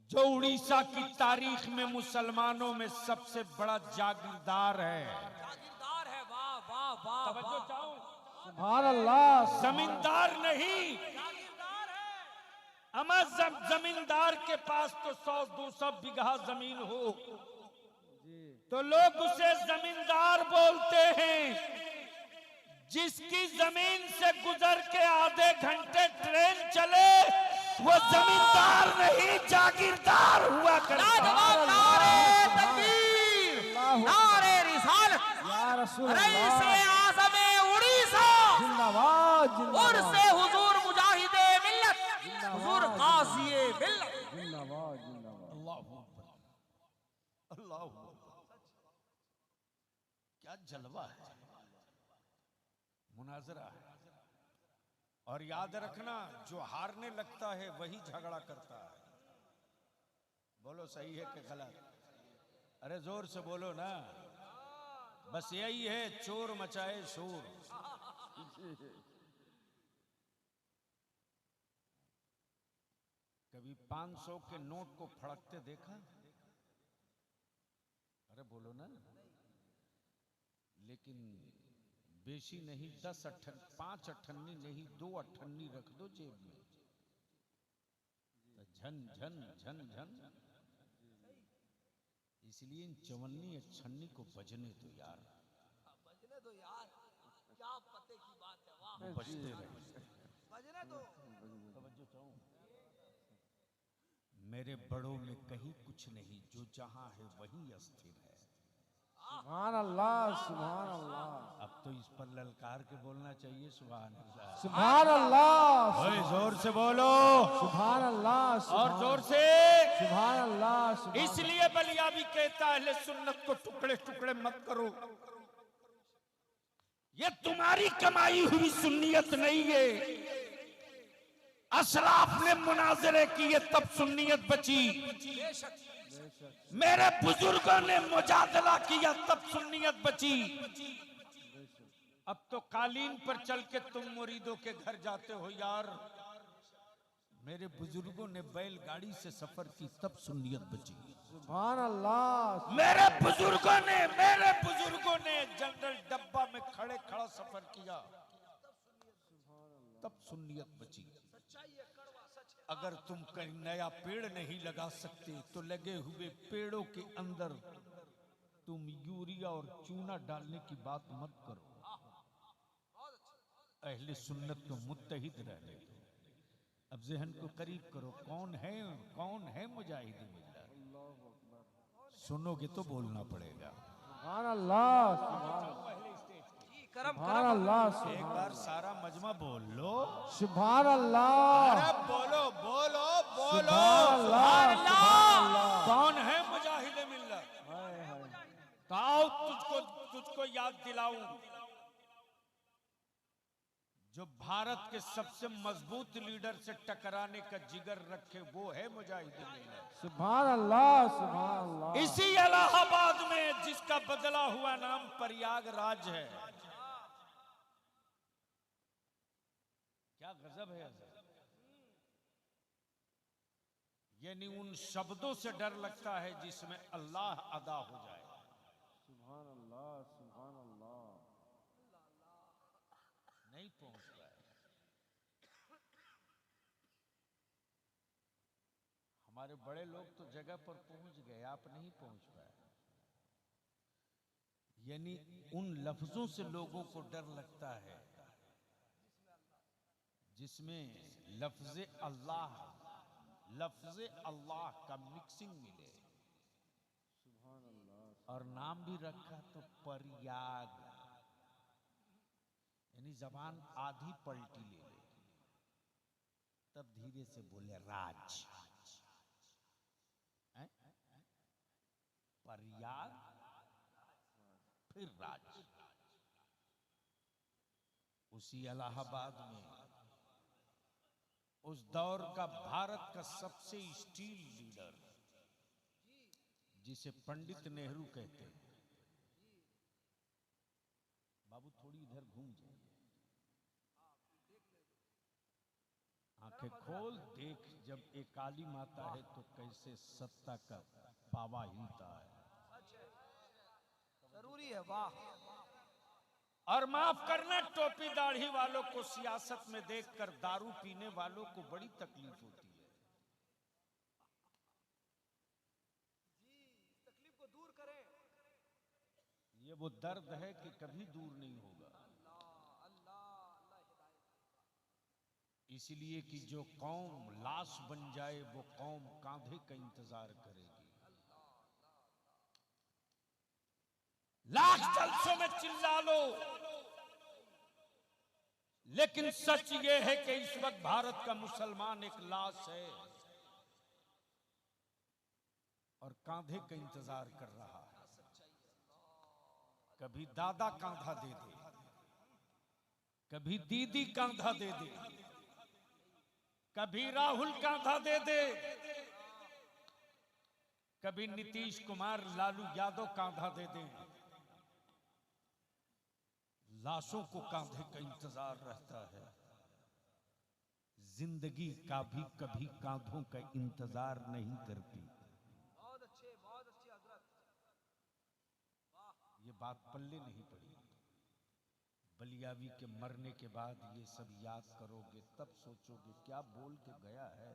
जो उड़ीसा की तारीख में मुसलमानों में सबसे बड़ा जागीरदार है। जागीरदार है। वाह वाह वाह। तवज्जो चाहो, सुभान अल्लाह। जमींदार नहीं। जागीरदार है। अमा जमींदार के पास तो 100-200 बीघा जमीन हो तो लोग उसे जमींदार बोलते हैं। जिसकी जमीन से गुजर के आधे घंटे ट्रेन चले वो जमींदार नहीं जागीरदार हुआ करता लाजवाब। नारे तकबीर, नारे रिसालत। या रसूल रईस अल्लाह, आज़म उड़ीसा, जिंदाबाद और जिंदाबाद से हुजूर मुजाहिदे मिल्लत, हुजूर काज़िए मिल्लत। जिंदाबाद जिंदाबाद। अल्लाह अकबर, अल्लाह अकबर। क्या जलवा है, मुनाजरा है। और याद रखना, जो हारने लगता है वही झगड़ा करता है। बोलो सही है कि गलत? अरे जोर से बोलो ना। बस यही है, चोर मचाए शोर। कभी 500 के नोट को फड़कते देखा? अरे बोलो ना। लेकिन बेशी नहीं, 5 अठन्नी नहीं, 2 अठन्नी रख दो जेब में, तो झन झन झन झन। इसलिए इन चवन्नी अठन्नी को बजने दो यार, बजने दो यार, क्या पते की बात है, वाह। वो बजते रहे। बजने दो। तवज्जो चाहूं। मेरे बड़ों में कहीं कुछ नहीं, जो जहां है वहीं अस्थिर है। सुभान अल्लाह, सुभान अल्लाह। अब तो इस पर ललकार के बोलना चाहिए, सुभान अल्लाह। सुभान अल्लाह, ओए जोर से बोलो, सुभान अल्लाह, और जोर से। सुभान अल्लाह, सुभान। इसलिए बलिया भी कहता है, अहले सुन्नत को टुकड़े टुकड़े मत करो। ये तुम्हारी कमाई हुई सुन्नियत नहीं है। असलाफ ने मुनाजरे किए तब सुन्नियत बची। मेरे बुजुर्गों ने मुजादला किया तब सुन्नियत बची। अब तो कालीन पर चल के तुम मुरीदों के घर जाते हो यार। मेरे बुजुर्गों ने बैलगाड़ी से सफर की तब सुन्नियत बची। सुभान अल्लाह। मेरे बुजुर्गों ने जनरल डब्बा में खड़े खड़ा सफर किया तब सुन्नियत बची। अगर तुम कहीं नया पेड़ नहीं लगा सकते तो लगे हुए पेड़ों के अंदर तुम यूरिया और चूना डालने की बात मत करो। अहले सुन्नत को मुत्तहिद रहने दो। अब ज़हन को करीब करो, कौन है मुजाहिद मिल्लत? सुनोगे तो बोलना पड़ेगा। सुभान अल्लाह, सुभान अल्लाह। एक बार सारा मजमा बोल लो, सुभान अल्लाह। अरे बोलो बोलो बोलो, सुभान अल्लाह। कौन है मुजाहिद मिल्लत? हाय हाय। तो आओ तुझको याद दिलाऊं। जो भारत के सबसे मजबूत लीडर से टकराने का जिगर रखे, वो है मुजाहिद मिल्लत। सुभान अल्लाह, सुभान अल्लाह। इसी इलाहाबाद में जिसका बदला हुआ नाम प्रयागराज है। क्या गजब है। यानी उन शब्दों से डर लगता है जिसमें अल्लाह अदा हो जाए। सुभान अल्लाह, सुभान अल्लाह। नहीं पहुंच पाए। हमारे बड़े लोग तो जगह पर पहुंच गए, आप नहीं पहुंच पाए। यानी उन लफ्जों से लोगों को डर लगता है जिसमें लफ्ज़ अल्लाह का मिक्सिंग मिले। सुभान अल्लाह। और नाम भी रखा तो प्रयाग, यानी जबान आधी पलटी ले ले, तब धीरे से बोले राज। प्रयाग फिर राज। उसी इलाहाबाद में उस दौर का भारत का सबसे स्टील लीडर, जिसे पंडित नेहरू कहते हैं। बाबू थोड़ी इधर घूम जाए, आंखें खोल देख, जब एक काली माता है तो कैसे सत्ता का पावा हिलता है। जरूरी है, वाह। और माफ करना, टोपी दाढ़ी वालों को सियासत में देखकर दारू पीने वालों को बड़ी तकलीफ होती है। तकलीफ को दूर करें। ये वो दर्द है कि कभी दूर नहीं होगा। इसलिए कि जो कौम लाश बन जाए वो कौम कांधे का इंतजार करेगी। लाख जलसों में चिल्ला लो, लेकिन सच ये है कि इस वक्त भारत का मुसलमान एक लाश है और कांधे का इंतजार कर रहा है। कभी दादा कांधा दे दे, कभी दीदी कांधा दे दे, कभी राहुल कांधा दे दे, कभी नीतीश कुमार लालू यादव कांधा दे दे, लाशों को कांधे का इंतजार रहता है। जिंदगी का भी कभी कांधों का इंतजार नहीं करती। बहुत अच्छे हजरत। ये बात पल्ले नहीं पड़ी। बलियावी के मरने के बाद ये सब याद करोगे तब सोचोगे क्या बोल के गया है।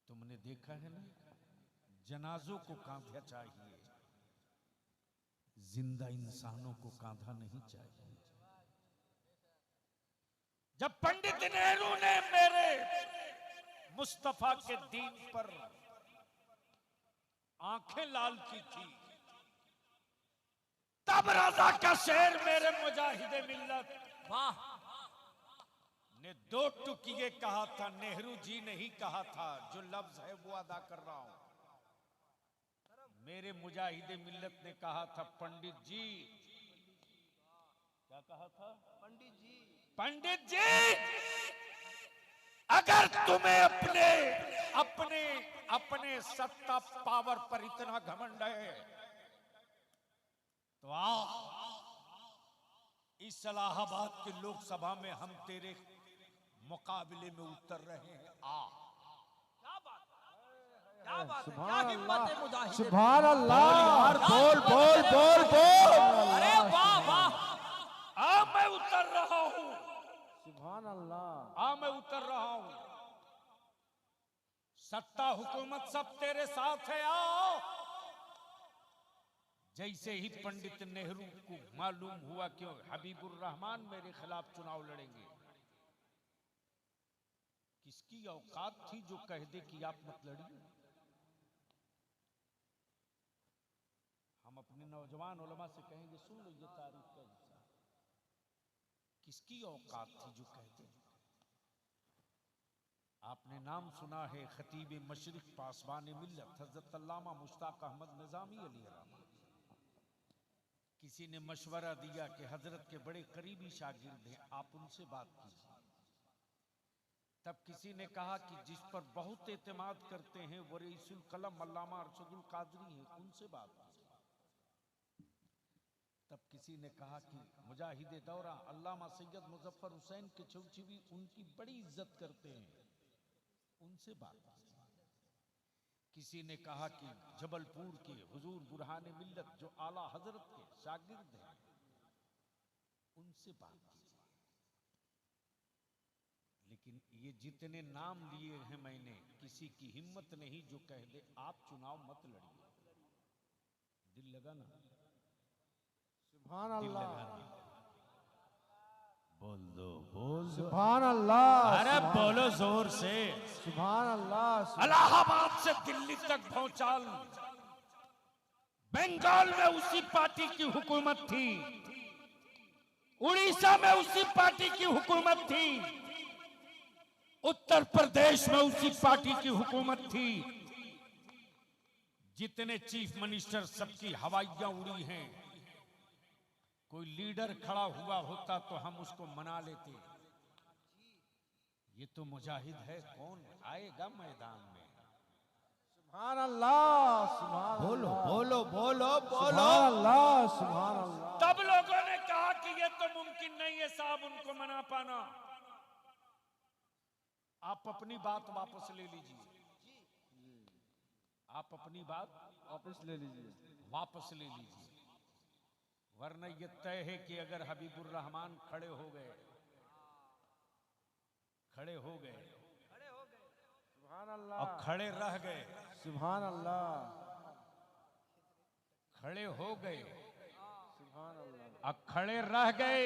तुमने देखा है ना, जनाजों को कांधा चाहिए, जिंदा इंसानों को कांधा नहीं चाहिए। जब पंडित नेहरू ने मेरे मुस्तफा के दीन पर आंखें लाल की थी, तब रजा का शेर मेरे मुजाहिदे मिल्लत वाह, ने दो टुकिए कहा था। नेहरू जी ने ही कहा था, जो लफ्ज है वो अदा कर रहा हूं। मेरे मुजाहिदे मिल्लत ने कहा था, पंडित जी, क्या कहा था? पंडित जी, अगर तुम्हें अपने अपने अपने सत्ता पावर पर इतना घमंड है तो आओ, इस इलाहाबाद के लोकसभा में हम तेरे मुकाबले में उतर रहे हैं। क्या बात है, क्या बात है, क्या सुभान हिम्मत है अल्लाह, मुजाहिद। सुभान अल्लाह, यार बोल बोल बोल बोल। अरे वाह वाह, मैं उतर रहा हूं, सुभान अल्लाह। मैं उतर रहा हूं। सत्ता हुकूमत सब तेरे साथ है, आओ। जैसे ही पंडित नेहरू को मालूम हुआ कि हबीबुर रहमान मेरे खिलाफ चुनाव लड़ेंगे, किसकी औकात थी जो कह दे कि आप मत लड़िए। हम अपने नौजवान उलमा से कहेंगे, सुन लो ये तारीफ का हिस्सा, किसकी औकात थी जो कह दे। आपने नाम सुना है खतीब मशरिक पासबान मिल्लत हजरत अल्लामा मुश्ताक अहमद निजामी अलैहिर्रहमत। किसी ने मशवरा दिया कि हजरत के बड़े करीबी शागिर्द हैं, आप उनसे बात कीजिए। तब किसी ने कहा कि जिस पर बहुत एतमाद करते हैं वो रईसुल कलम अल्लामा अरशदुल कादरी हैं, उनसे बात कीजिए। तब किसी ने कहा कि मुजाहिद दौरा अल्लामा सैयद मुजफ्फर हुसैन के चौचीवी उनकी बड़ी इज्जत करते हैं, उनसे बात कीजिए। किसी ने कहा कि जबलपुर के हुजूर बुरहान मिल्लत जो आला हजरत के शागिर्द हैं, उनसे बात कीजिए। लेकिन ये जितने नाम लिए हैं मैंने, किसी की हिम्मत नहीं जो कह दे आप चुनाव मत लड़िए। दिल लगा ना? सुभान दिल अल्लाह, लगा ना? बोल दो, बोल दो। सुभान अल्लाह, अरे बोलो जोर से। सुभान अल्लाह। इलाहाबाद से दिल्ली तक भौचाल, बंगाल में उसी पार्टी की हुकूमत थी, उड़ीसा में उसी पार्टी की हुकूमत थी, उत्तर प्रदेश में उसी पार्टी की हुकूमत थी। जितने चीफ मिनिस्टर सबकी हवाइयां उड़ी हैं। कोई लीडर खड़ा हुआ होता तो हम उसको मना लेते, ये तो मुजाहिद है, कौन आएगा मैदान में। सुभान अल्लाह, सुभान बोलो अल्लाह, बोलो बोलो बोलो। सुभान अल्लाह, सुभान अल्लाह। तब लोगों ने कहा कि ये तो मुमकिन नहीं है साहब उनको मना पाना। आप अपनी बात वापस ले लीजिए, आप अपनी बात वापस ले लीजिए। वापस ले लीजिए, वरना ये तय है कि अगर हबीबुर रहमान खड़े हो गए, सुभान अल्लाह, और खड़े रह गए, सुभान अल्लाह, खड़े हो गए सुभान अल्लाह। और खड़े रह गए,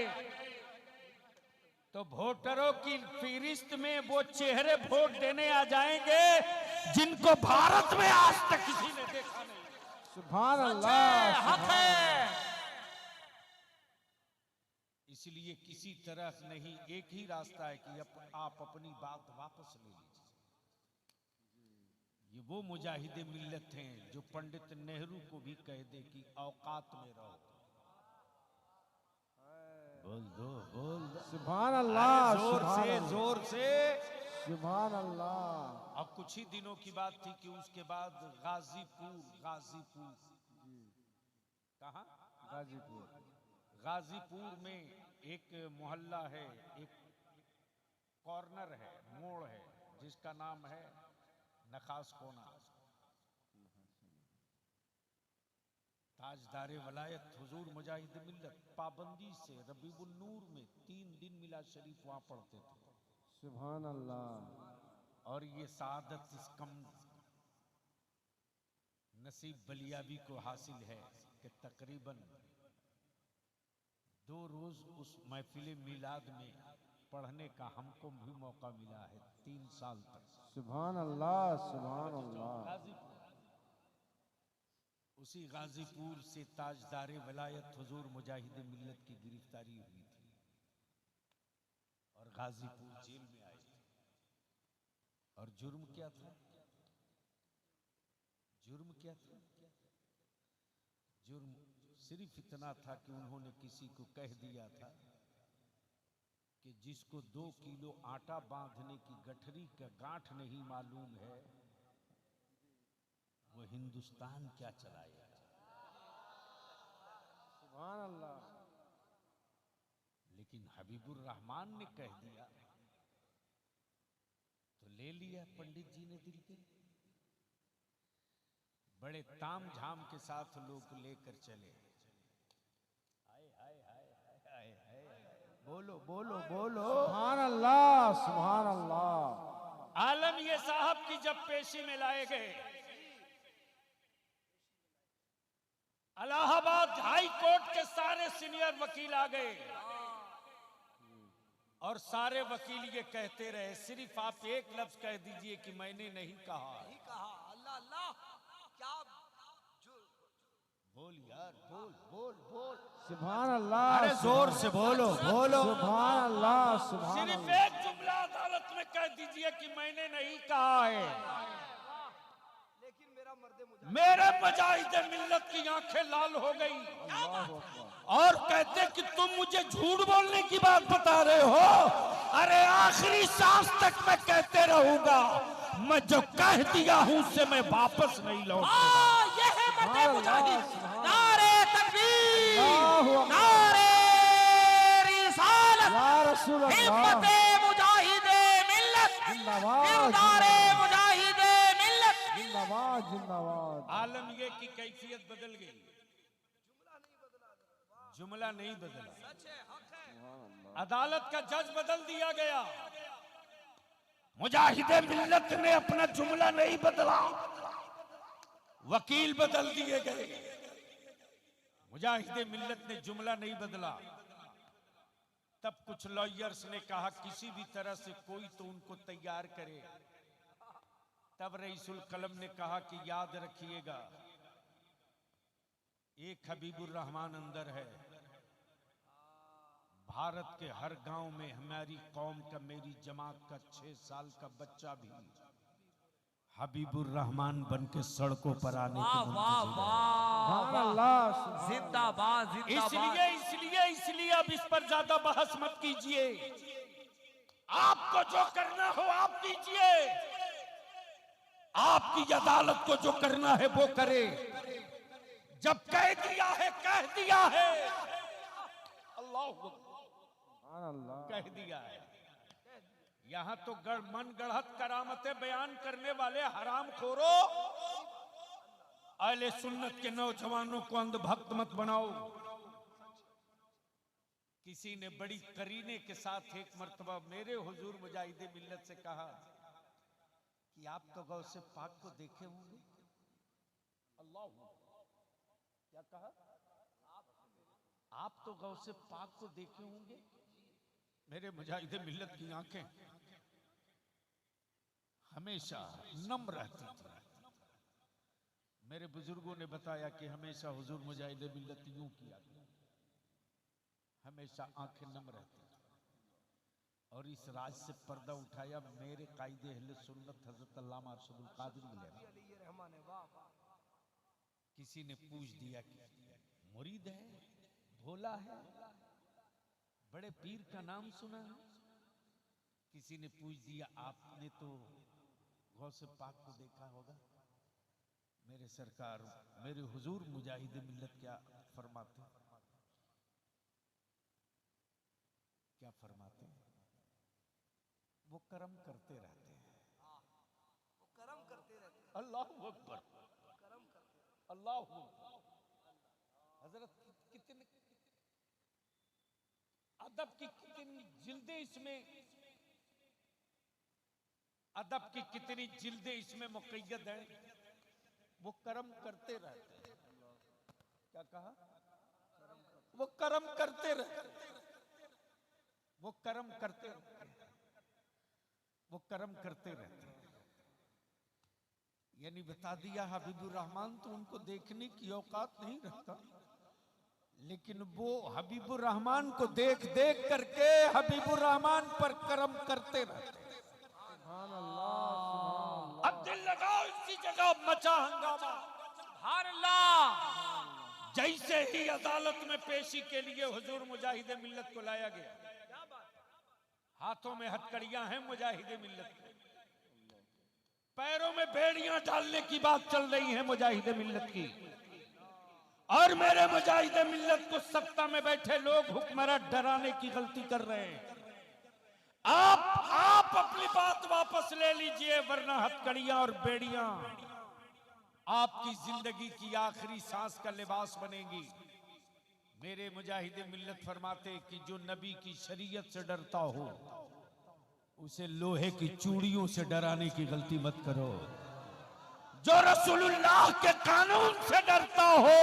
तो वोटरों की फहरिस्त में वो चेहरे वोट देने आ जाएंगे जिनको भारत में आज तक किसी ने देखा नहीं। सुभान अल्लाह, हक है। इसलिए किसी तरह नहीं, एक ही रास्ता है कि आप अपनी बात वापस ले लीजिए। ये वो मुजाहिदे मिल्लत हैं जो पंडित नेहरू को भी कह दे कि औकात में रहो। बोल दो बोल दो। सुभान अल्लाह, जोर सुभान से अल्लाह, जोर से। सुभान अल्लाह। अब कुछ ही दिनों की बात थी कि उसके बाद गाजीपुर, गाजीपुर कहाँ, गाजीपुर। गाजीपुर में एक मोहल्ला है, एक कॉर्नर है, मोड़ है, जिसका नाम है नखास कोना। ताजदारे वलायत हुजूर मुजाहिद मिल्लत पाबंदी से रबीउल नूर में 3 दिन मिलाद शरीफ वहां पढ़ते थे। सुभान अल्लाह। और ये सादत इस कम नसीब बलियाबी को हासिल है कि तकरीबन 2 रोज उस महफिल मिलाद में पढ़ने का हमको भी मौका मिला है 3 साल तक। सुभान अल्लाह, सुभान अल्लाह। गाजीपुर, उसी गाजीपुर से ताजदारे वलायत हुजूर मुजाहिद मिल्लत की गिरफ्तारी हुई थी और गाजीपुर जेल में आए थे। और जुर्म क्या था? जुर्म क्या था? जुर्म सिर्फ इतना था कि उन्होंने किसी को कह दिया था कि जिसको 2 किलो आटा बांधने की गठरी का गांठ नहीं मालूम है वो हिंदुस्तान क्या चलाएगा। सुभान अल्लाह। लेकिन हबीबुर रहमान ने कह दिया तो ले लिया पंडित जी ने दिल पे। बड़े ताम झाम के साथ लोग लेकर चले। हाय हाय हाय हाय हाय हाय, बोलो बोलो बोलो। सुभान अल्लाह, सुभान अल्लाह। आलम ये साहब की जब पेशी में लाए गए, इलाहाबाद हाई कोर्ट के सारे सीनियर वकील आ गए और सारे वकील ये कहते रहे सिर्फ आप एक लफ्ज कह दीजिए कि मैंने नहीं कहा। अल्लाह अल्लाह, क्या बोल यार, बोल बोल बोल। सुभान अल्लाह। अरे जोर से बोलो बोलो। सुभान अल्लाह, सुभान सिर्फ अल्लाह। एक जुमला अदालत में कह दीजिए कि मैंने नहीं कहा है। लेकिन मेरे मुजाहिद मिल्लत की आंखें लाल हो गई अल्लाहु अकबर। और कहते कि तुम मुझे झूठ बोलने की बात बता रहे हो। अरे आखिरी सांस तक मैं कहते रहूंगा, मैं जो कह दिया हूं उससे मैं वापस नहीं लौटूंगा। ये है मर्दे मुजाहिद। नारे तकबीर, अल्लाहु अकबर। नारे रिसालत, या रसूल अल्लाह। हिम्मते मुजाहिदे मिल्लत, जिंदाबाद, किरदारे मुजाहिदे मिल्लत। जिंदाबाद, जिंदाबाद। आलम ये की कैफियत बदल गई, जुमला नहीं बदला। अदालत का जज बदल दिया गया, मुजाहिदे मिल्लत ने अपना जुमला नहीं बदला, वकील बदल दिए गए। मुजाहिदे मिल्लत ने जुमला नहीं बदला। तब कुछ लॉयर्स ने कहा किसी भी तरह से कोई तो उनको तैयार करे। तब रईसुल कलम ने कहा कि याद रखिएगा एक हबीबुर रहमान अंदर है। भारत के हर गांव में हमारी कौम का, मेरी जमात का 6 साल का बच्चा भी हबीबुर रहमान बन के सड़कों पर आने की वाह वाह मुंतजिर है। वाह, सुभान अल्लाह। जिंदाबाद जिंदाबाद। इसलिए अब इस पर ज्यादा बहस मत कीजिए। आपको जो करना हो आप कीजिए, आपकी अदालत को जो करना है वो करे। जब कह दिया है कह दिया है, अल्लाह सुभान अल्लाह। कह दिया है। यहां तो मन गढ़त करामतें बयान करने वाले हराम खोरो, अहले सुन्नत के नौजवानों को अंधभक्त मत बनाओ। किसी ने बड़ी करीने के साथ एक मर्तबा मेरे हुजूर मुजाहिदे मिल्लत से कहा कि आप तो गौसे पाक को देखे होंगे। अल्लाह, क्या कहा? आप तो गौसे पाक को देखे होंगे। मेरे मुजाहिदे मिल्लत की आंखें हमेशा नम रहती थी। मेरे बुजुर्गों ने बताया कि हमेशा हुजूर मुजाहिदे मिल्लत यूं किया, हमेशा आंखें नम रहती थी। और इस राज से पर्दा उठाया मेरे कायदे अहले सुन्नत हजरत अल्लामा अरशदुल कादिर मिले। किसी ने पूछ दिया कि मुरीद है, भोला है, बड़े पीर का नाम सुना है? किसी ने पूछ दिया, आपने तो गौसे पाक को देखा होगा। मेरे सरकार, मेरे हुजूर मुजाहिद मिल्लत क्या फरमाते, क्या फरमाते? वो करम करते रहते हैं। वो कर्म करते रहते हैं। अल्लाह अकबर, कर्म करते रहते अल्लाह अकबर। हजरत कितने अदब की कितनी जिल्दें इसमें, अदब की कितनी जिल्दें इसमें मुक़य्यद हैं। वो कर्म करते रहते हैं। क्या कहा? वो कर्म करते रहते हैं। वो कर्म करते रहते हैं। वो कर्म करते रहते हैं। यानी बता दिया हबीबुर रहमान तो उनको देखने की औकात नहीं रखता, लेकिन वो हबीबुर रहमान को देख देख करके हबीबुर रहमान पर कर्म करते रहते हैं। सुभान अल्लाह, अब दिल लगाओ, इसी जगह मचा हंगामा। सुभान अल्लाह। जैसे ही अदालत में पेशी के लिए हुजूर मुजाहिद मिल्लत को लाया गया, हाथों में हथकड़ियां हैं मुजाहिद मिल्लत के, पैरों में बेड़ियां डालने की बात चल रही है मुजाहिद मिल्लत की, और मेरे मुजाहिद मिल्लत को सत्ता में बैठे लोग हुक्मरान डराने की गलती कर रहे हैं। आप अपनी बात वापस ले लीजिए, वरना हथकड़ियां और बेड़ियां आपकी जिंदगी की आखिरी सांस का लिबास बनेगी। मेरे मुजाहिद मिल्लत फरमाते कि जो नबी की शरीयत से डरता हो, उसे लोहे की चूड़ियों से डराने की गलती मत करो। जो रसूलुल्लाह के कानून से डरता हो,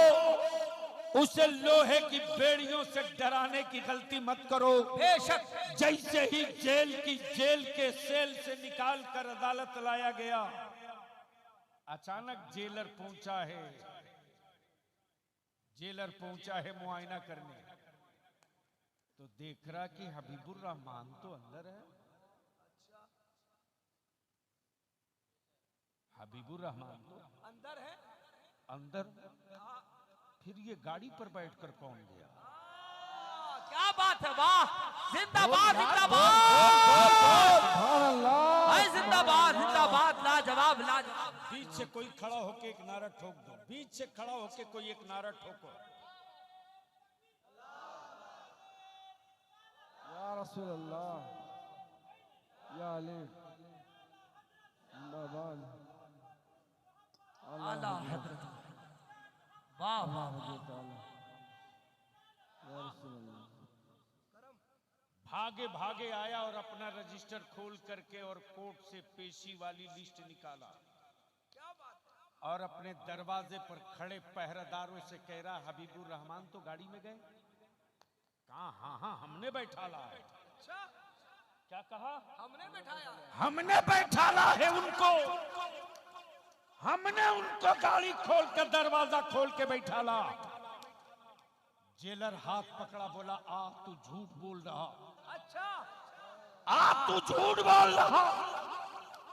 उसे लोहे की बेड़ियों से डराने की गलती मत करो। बेशक। जैसे ही जेल के सेल से निकाल कर अदालत लाया गया, अचानक जेलर पहुंचा है मुआयना करने, तो देख रहा कि हबीबुर रहमान तो अंदर है। हबीबुर रहमान तो अंदर है। अंदर, फिर ये गाड़ी पर बैठकर कौन गया? क्या बात है, वाह, जिंदाबाद जिंदाबाद, सुभान अल्लाह, भाई जिंदाबाद जिंदाबाद, लाजवाब लाजवाब। बीच से कोई खड़ा होके एक नारा ठोक दो, बीच से खड़ा होके कोई एक नारा ठोको। या रसूल अल्लाह, या अली, जिंदाबाद। आला हजरत, वाह वाह वाह। या रसूल अल्लाह। भागे भागे आया और अपना रजिस्टर खोल करके और कोर्ट से पेशी वाली लिस्ट निकाला, और अपने दरवाजे पर खड़े पहरेदारों से कह रहा, हबीबुर रहमान तो गाड़ी में गए? कहा हाँ हमने बैठा ला है। क्या कहा? हमने बैठाया है। हमने बैठा ला है उनको, हमने उनको गाड़ी खोल कर दरवाजा खोल के बैठा ला। जेलर हाथ पकड़ा, बोला आ तू झूठ बोल रहा, आ तू झूठ बोल रहा।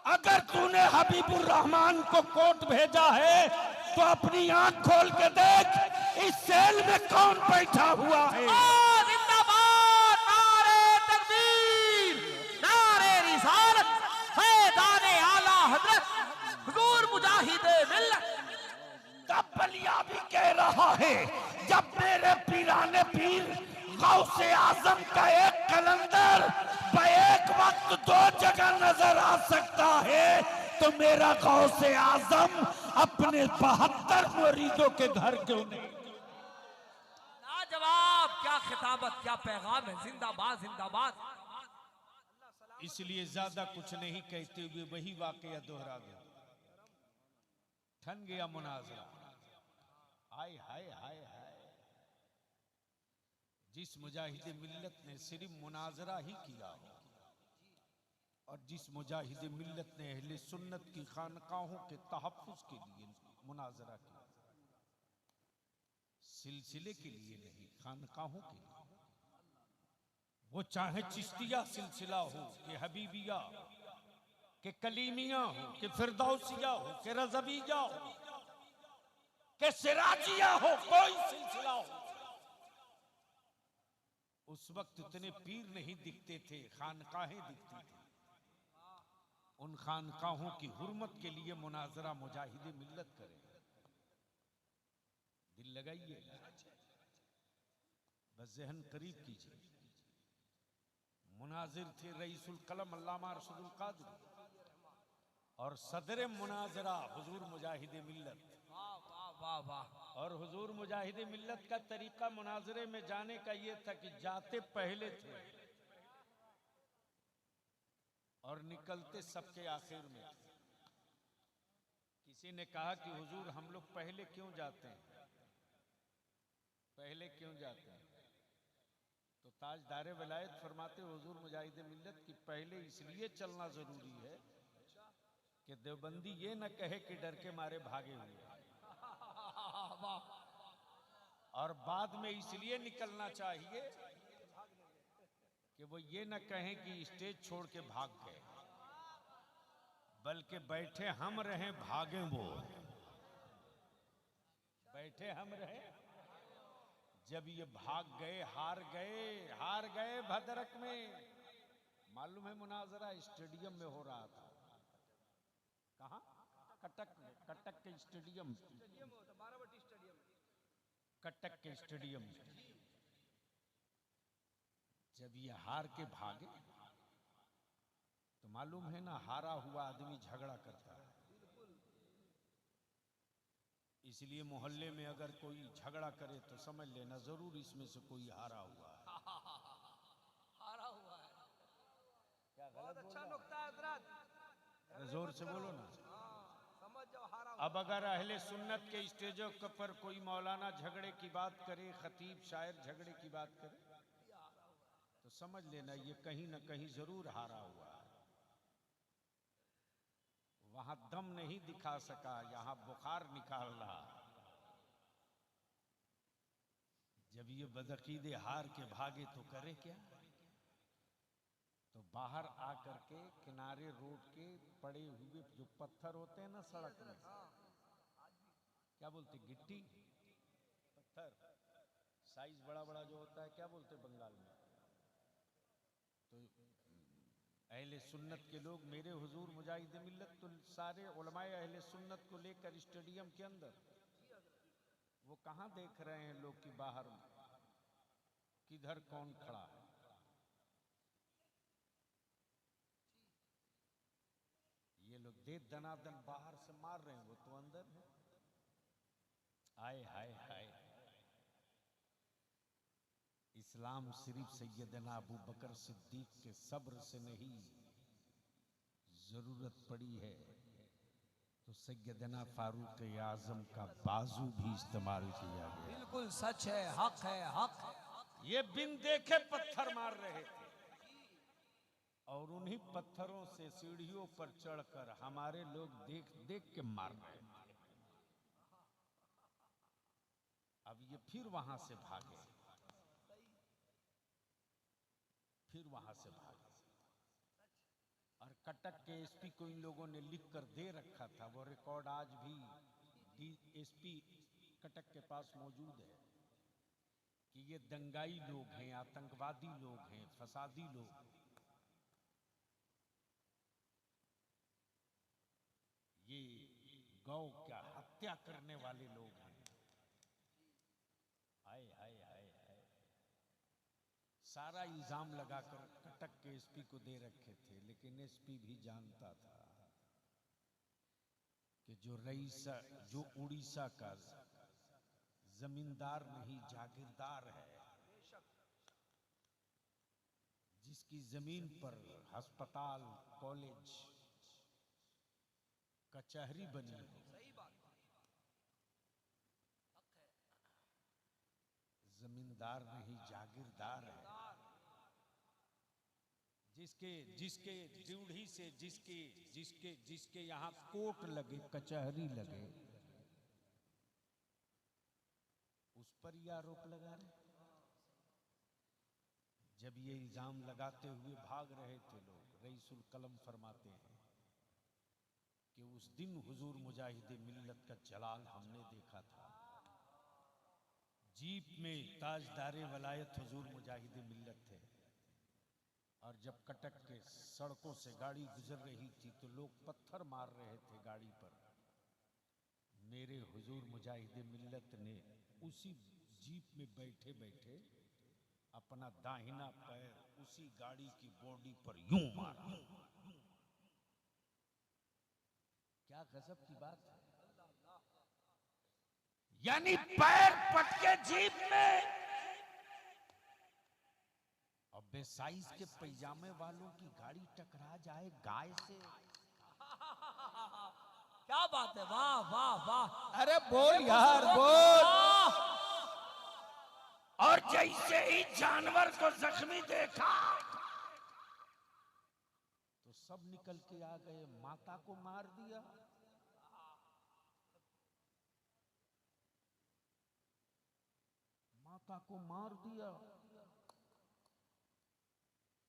अगर तूने हबीबुर रहमान को कोर्ट भेजा है तो अपनी आंख खोल के देख, इस सेल में कौन बैठा हुआ है। जिंदाबाद, नारे तकबीर, नारे रिसालत, फैज़ाने आला हजरत हुजूर मुजाहिद मिल्लत। तब बलिया भी कह रहा है, जब मेरे पीराने पीर गौसे आजम का एक कलंदर एक वक्त दो जगह नजर आ सकता है, तो मेरा गौसे आजम अपने 72 मुरीदों के घर क्यों नहीं? लाजवाब, क्या खिताबत, क्या पैगाम है। जिंदाबाद जिंदाबाद। इसलिए ज्यादा कुछ नहीं कहते हुए वही वाकया दोहरा गया। ठन गया मुनाजरा। हाय हाय हाय हाय। जिस मुजाहिद मिल्लत ने सिर्फ मुनाजरा ही किया हो, और जिस मुजाहिद मिल्लत ने अहले सुन्नत की खानकाहों के तहफ्फुज के लिए मुनाजरा किया, सिलसिले के लिए नहीं, खानकाहों के लिए। वो चाहे चिश्तिया सिलसिला हो, कि हबीबिया, कि कलीमिया हो, कि फिरदौसिया हो, कि रज़विया हो, कि सिराजिया हो, कोई सिलसिला हो, उस वक्त इतने पीर नहीं दिखते थे, खानकाहें दिखती थी। उन खानकाहों की हुर्मत के लिए मुनाजरा मुजाहिदे मिल्लत करें। दिल लगाइए, बस जहन करीब कीजिए। मुनाजिर थे रईसुल कलम अल्लामा अरशदुल कादरी और सदर मुनाजरा हुजूर मुजाहिदे मिल्लत। वाह वाह वाह वाह। और हुजूर मुजाहिदे मिल्लत का तरीका मुनाजरे में जाने का ये था कि जाते पहले थे और निकलते सबके आखिर में थे। किसी ने कहा कि हुजूर हम लोग पहले क्यों जाते हैं, पहले क्यों जाते हैं? तो ताजदारे विलायत फरमाते हुजूर मुजाहिदे मिल्लत की पहले इसलिए चलना जरूरी है कि देवबंदी ये न कहे कि डर के मारे भागे हुए हैं। और बाद में इसलिए निकलना चाहिए कि वो ये न कहें कि स्टेज छोड़ के भाग गए, बल्कि बैठे हम रहे भागे वो। बैठे हम रहे, जब ये भाग गए, हार गए भद्रक में। मालूम है मुनाजरा स्टेडियम में हो रहा था। कहाँ? कटक में, कटक के स्टेडियम, कटक के स्टेडियम। जब ये हार के भागे तो मालूम है ना, हारा हुआ आदमी झगड़ा करता है। इसलिए मोहल्ले में अगर कोई झगड़ा करे तो समझ लेना जरूर इसमें से कोई हारा हुआ है। हारा हुआ है। क्या बहुत अच्छा नुक्ता है हजरत। जोर से बोलो ना। समझ जाओ हारा हुआ। अब अगर अहले सुन्नत के स्टेजों पर कोई मौलाना झगड़े की बात करे, खतीब शायर झगड़े की बात करे, तो समझ लेना ये कहीं ना कहीं जरूर हारा हुआ है। वहां दम नहीं दिखा सका, यहां बुखार निकाल रहा। जब ये बदअकीदे हार के भागे तो करे क्या? तो बाहर आकर के किनारे रोड के पड़े हुए जो पत्थर होते हैं ना सड़क में, क्या बोलते, गिट्टी पत्थर, साइज बड़ा बड़ा जो होता है, क्या बोलते बंगाल में? तो अहले सुन्नत के लोग, मेरे हुजूर मुजाहिदे मिल्लत तो सारे उलमाए अहले सुन्नत को लेकर स्टेडियम के अंदर, वो कहाँ देख रहे हैं लोग कि बाहर किधर कौन खड़ा है। ये लोग दे दनादन बाहर से मार रहे हैं, वो तो अंदर है। आए हाय हाय। इस्लाम सिर्फ सैयदना अबू बकर सिद्दीक के सब्र से नहीं, जरूरत पड़ी है तो सैयदना फारूक आजम का बाजू भी इस्तेमाल किया गया। बिल्कुल सच है, हक है, हक है। ये बिन देखे पत्थर मार रहे थे और उन्हीं पत्थरों से सीढ़ियों पर चढ़कर हमारे लोग देख देख के मार रहे हैं। अब ये फिर वहां से भागे, फिर वहां से भागे। और कटक के एसपी को इन लोगों ने लिख कर दे रखा था, वो रिकॉर्ड आज भी डीएसपी कटक के पास मौजूद है कि ये दंगाई लोग हैं, आतंकवादी लोग हैं, फसादी लोग, ये गौ क्या हत्या करने वाले लोग हैं। हाय हाय हाय हाय। सारा इल्जाम लगाकर कटक के एसपी को दे रखे थे, लेकिन एसपी भी जानता था कि जो उड़ीसा का जमींदार नहीं जागीरदार है, जिसकी जमीन पर अस्पताल, कॉलेज, कचहरी बनी हो, जमींदार नहीं जागीरदार है, जिसके जिसके ड्यूढ़ी से जिसके जिसके जिसके यहाँ कोर्ट लगे, कचहरी लगे, उस पर ये आरोप लगा रहे। जब ये इल्जाम लगाते हुए भाग रहे थे लोग, रईसुल कलम फरमाते हैं कि उस दिन हुजूर मुजाहिदे मिल्लत का जलाल हमने देखा था, जीप में ताजदारे वलायत हुजूर मुजाहिद मिल्लत थे, और जब कटक के सड़कों से गाड़ी गुजर रही थी तो लोग पत्थर मार रहे थे गाड़ी पर। मेरे हुजूर मुजाहिद मिल्लत ने उसी जीप में बैठे बैठे अपना दाहिना पैर उसी गाड़ी की बॉडी पर यूं मारा। क्या गजब की बात है। यानी पैर पटके जीप में, और बेसाइज के पैजामे वालों की गाड़ी टकरा जाए गाय से। क्या बात है, वाह वाह वाह। अरे बोल यार बोल। और जैसे ही जानवर को जख्मी देखा तो सब निकल के आ गए, माता को मार दिया। माता को मार दिया।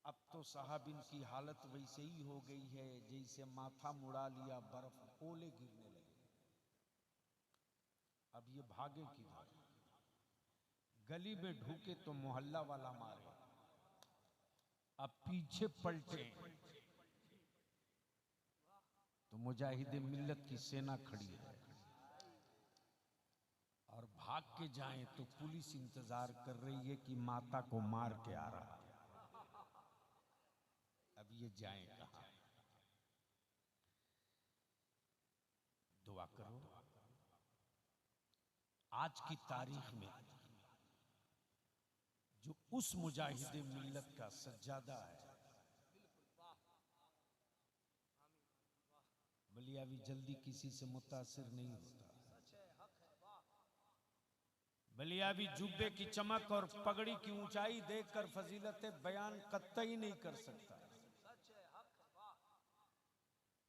अब तो साहबिन की हालत वैसे ही हो गई है जैसे माथा मुड़ा लिया, बर्फ ओले गिरने लगे। अब ये भागे किधर? गली में ढूके तो मोहल्ला वाला मारे, अब पीछे पलटे तो मुजाहिद मिल्लत की सेना खड़ी है, और भाग के जाएं तो पुलिस इंतजार कर रही है कि माता को मार के आ रहा है। अब ये जाएं कहां? दुआ करो आज की तारीख में जो उस मुजाहिद मिल्लत का सज्जादा है, बलियावी जल्दी किसी से मुतासिर नहीं होता। बलियावी जुब्बे की चमक और पगड़ी की ऊंचाई देखकर फजीलत बयान कतई नहीं कर सकता।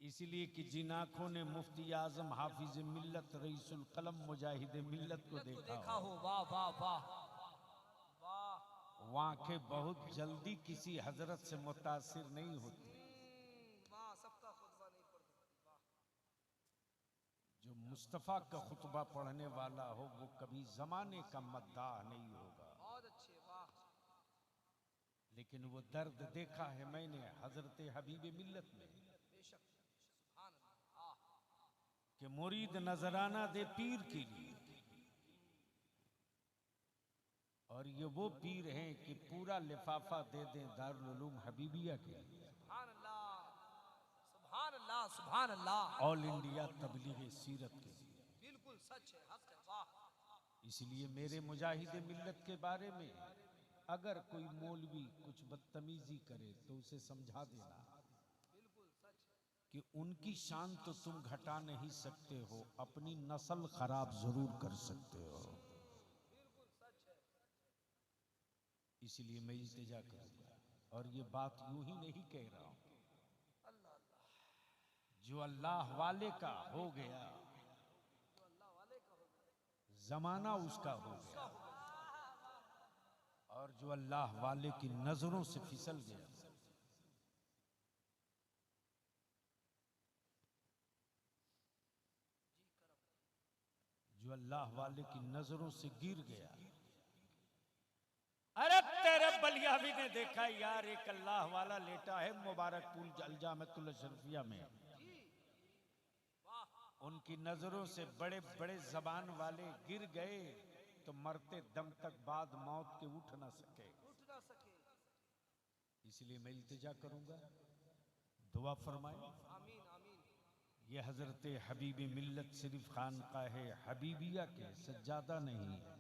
इसलिए कि जिन आंखों ने मुफ्ती आजम हाफिज मिल्लत रईसुल कलम मुजाहिद मिल्लत को देखा हो, वाह वाह वाह। वो आंखें बहुत जल्दी किसी हजरत से मुतासिर नहीं होती। जो मुस्तफा का खुतबा पढ़ने वाला हो वो कभी जमाने का मद्दाह नहीं होगा। बहुत अच्छे, वाह। लेकिन वो दर्द देखा है मैंने हजरत हबीब मिल्लत में कि मुरीद नजराना दे पीर के लिए, और ये वो पीर हैं कि पूरा लिफाफा दे दें दारुल उलूम हबीबिया के लिए। सुभान अल्लाह सुभान अल्लाह सुभान अल्लाह। ऑल इंडिया तबलीग सीरत के लिए। बिल्कुल सच है, हक है, वाह। इसलिए मेरे मुजाहिद मिल्लत के बारे में अगर कोई मौलवी कुछ बदतमीजी करे तो उसे समझा देना कि उनकी शान तो तुम घटा नहीं सकते हो, अपनी नस्ल खराब जरूर कर सकते हो। इसलिए मैं इल्तिजा करूंगा, और ये बात यूं ही नहीं कह रहा हूं। जो अल्लाह वाले का हो गया, जमाना उसका हो गया, और जो अल्लाह वाले की नजरों से फिसल गया, जो अल्लाह वाले की नजरों से गिर गया। अरे तेरे बलियावी ने देखा यार, एक अल्लाह वाला लेटा है मुबारकपुर अलजामतुल अशरफिया में, उनकी नजरों से बड़े बड़े जबान वाले गिर गए तो मरते दम तक बाद मौत के उठ ना सके। इसलिए मैं इल्तिजा करूंगा, दुआ फरमाए। ये हजरत हबीब मिल्लत सिर्फ खानकाह हबीबिया के सज्जादा नहीं है,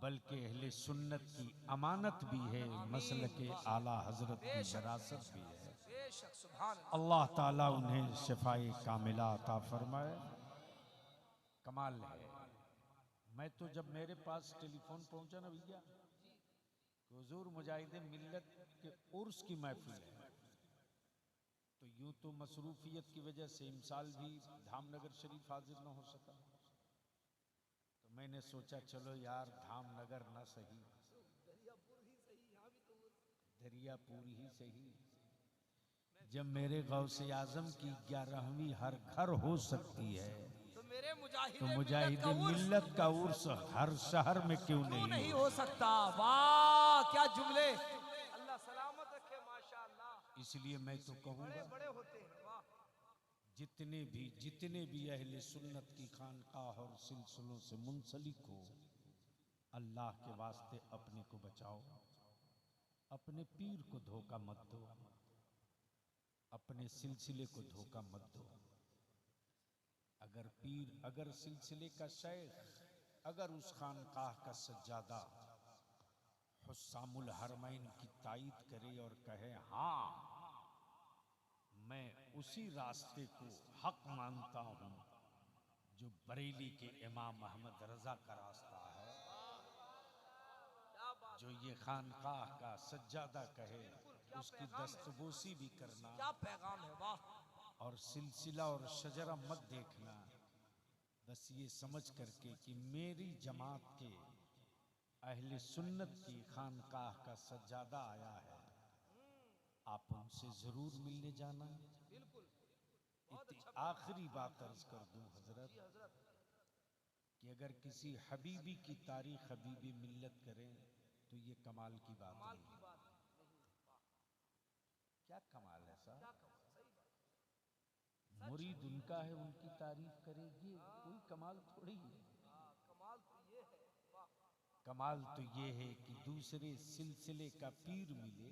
बल्कि अहले सुन्नत की अमानत भी है, मसलक आला हजरत की विरासत भी है। अल्लाह ताला उन्हें शिफाए कामिला अता फरमाए। कमाल है। मैं तो जब मेरे पास टेलीफोन पहुंचा ना भैया, हुजूर मुजाहिद मिल्लत के उर्स की महफिल है, तो यूं तो मसरूफियत की वजह से इमसाल भी धामनगर शरीफ हाजिर न हो सका, तो मैंने सोचा चलो यार धामनगर न सही, दरियापुर ही सही। जब मेरे गौसे आजम की 11वीं हर घर हो सकती है तो मेरे तो मुजाहिद मिल्लत का उर्स हर शहर में क्यों क्यों नहीं नहीं हो सकता? वाह क्या जुमले, अल्लाह सलामत रखे माशाअल्लाह। इसलिए मैं तो कहूँगा बड़े होते हैं, वाह। जितने भी अहले सुन्नत की खानकाह और सिलसिलों से मुंसलिक हो, अल्लाह के वास्ते अपने को बचाओ, अपने पीर को धोखा मत दो, अपने सिलसिले को धोखा मत दो। अगर पीर, अगर सिलसिले का शेख, अगर उस खानकाह का सज्जादा हुस्सामुल हरमैन की तायीद करे और कहे हाँ मैं उसी रास्ते को हक मानता हूँ जो बरेली के इमाम अहमद रजा का रास्ता है, जो ये खानकाह का सज्जादा कहे उसकी दस्तबोसी भी करना, क्या पैगाम है, वाह। और सिलसिला और शजरा मत देखना, बस ये समझ करके कि मेरी जमात के अहले सुन्नत की खानकाह का सज्जादा आया है, आप उनसे जरूर मिलने जाना। आखिरी बात अर्ज कर दूं हजरत कि अगर किसी हबीबी की तारीख हबीबी मिल्लत करें तो ये कमाल की बात नहीं है। क्या कमाल है साहब, मुरीद उनका है, उनकी तारीफ करेगी, कोई कमाल थोड़ी है। कमाल तो ये है कि दूसरे सिलसिले का पीर मिले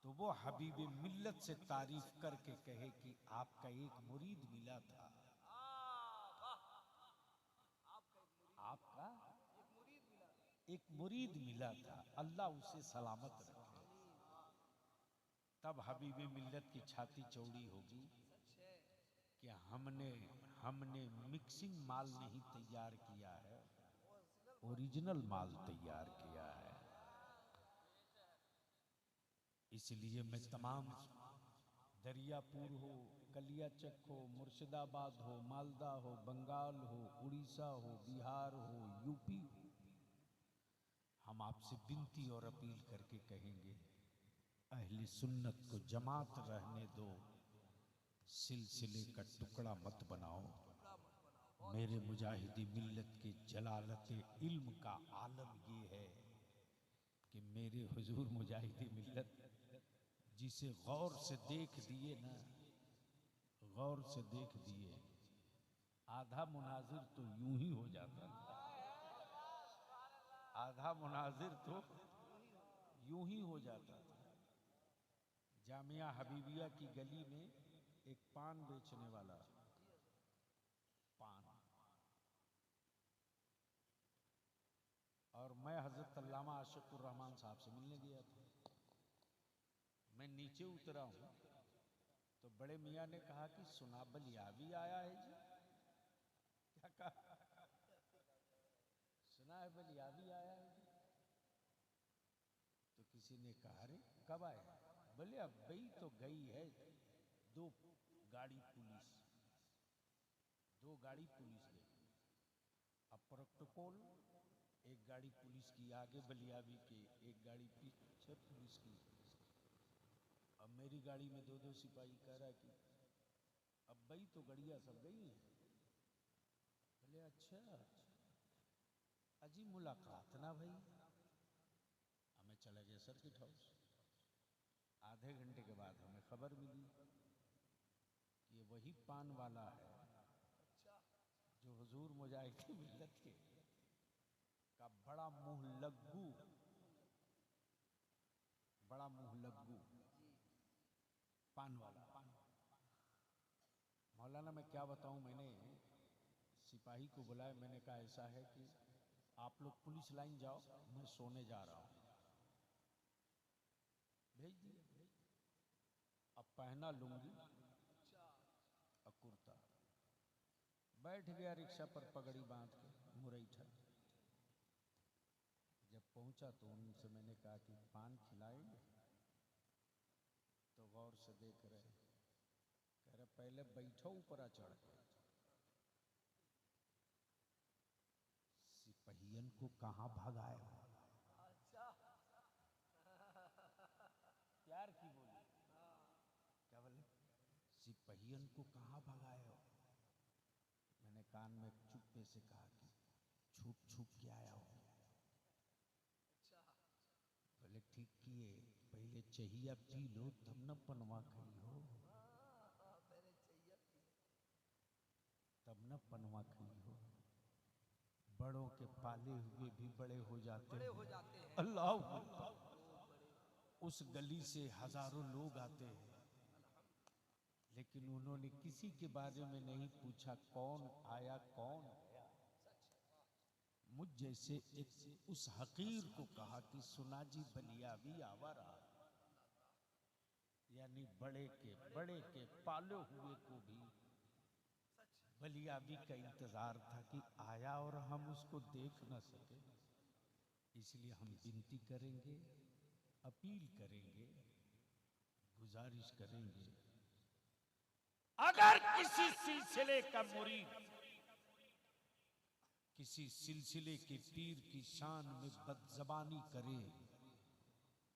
तो वो हबीब मिल्लत से तारीफ करके कहे कि आपका एक मुरीद मिला था, आपका एक मुरीद मिला था, अल्लाह उसे सलामत रखे। तब हबीब मिल्लत की छाती चौड़ी होगी कि हमने मिक्सिंग माल नहीं तैयार किया है, ओरिजिनल माल तैयार किया है। इसलिए मैं तमाम दरियापुर हो, कलियाचक हो, मुर्शिदाबाद हो, मालदा हो, बंगाल हो, उड़ीसा हो, बिहार हो, यूपी हो, हम आपसे विनती और अपील करके कहेंगे अहले सुन्नत को जमात रहने दो, सिलसिले का टुकड़ा मत बनाओ। मेरे मुजाहिदी मिल्लत के जलालत इल्म का आलम ये है कि मेरे हुजूर मुजाहिदी मिल्लत जिसे गौर से देख दिए ना, गौर से देख दिए, आधा मुनाजिर तो यूं ही हो जाता था, आधा मुनाजिर तो यूं ही हो जाता था। जामिया हबीबिया की गली में एक पान बेचने वाला, पान, और मैं हजरत अल्लामा आशिकुर रहमान साहब से मिलने गया था। मैं नीचे उतरा हूं तो बड़े मियाँ ने कहा कि सुना बलियावी आया है जी। क्या कहा? सुना है बलियावी आया है जी। तो किसी ने कहा अरे कब आया? बोले अब गई तो गई है, दो गाड़ी पुलिस गई। अब प्रोटोकॉल, एक गाड़ी पुलिस की आगे बलियावी के, एक गाड़ी पीछे पुलिस की। अब मेरी गाड़ी में दो सिपाही कह रहा है कि अब भाई तो गड़िया सब गई है। बोले अच्छा, अजी मुलाकात ना भाई। हमें चला गया सर्किट हाउस। आधे घंटे के बाद हमें खबर मिली कि ये वही पान वाला है जो हुजूर मुजाहिदी मिल्लत के का बड़ा मुंह लग्गू पान वाला। मौलाना मैं क्या बताऊं, मैंने सिपाही को बुलाया, मैंने कहा ऐसा है कि आप लोग पुलिस लाइन जाओ, मैं सोने जा रहा हूं। भेज दिया। अब पहना लुंगी और कुर्ता, बैठ गया रिक्शा पर पगड़ी बांध के, मुरैठा। जब पहुंचा तो उनसे मैंने कहा कि पान खिलाएंगे? तो गौर से देख रहे, कह रहे पहले बैठो ऊपर चढ़ के। सिपहियन को कहां भगाए हो? प्यार की बोली, क्या बोले? सिपहियन को कहां भगाए हो? खुतबे से कहा कि छुप छुप के आया हो। बोले ठीक किए, पहले चाहिए पी लो तब न पनवा खाई हो, तब न पनवा खाई हो। बड़ों के पाले हुए भी बड़े हो जाते हैं। अल्लाह अकबर। उस गली से हजारों लोग आते हैं, लेकिन उन्होंने किसी के बारे में नहीं पूछा कौन आया कौन गया। मुझ जैसे एक उस हकीर को कहा कि सुना जी बलियावी आवारा, यानी बड़े के पाले हुए को भी बलियावी का इंतजार था कि आया और हम उसको देख न सके। इसलिए हम विनती करेंगे, अपील करेंगे, गुजारिश करेंगे, अगर किसी सिलसिले का मुरीद किसी सिलसिले के पीर की शान में बदजबानी करे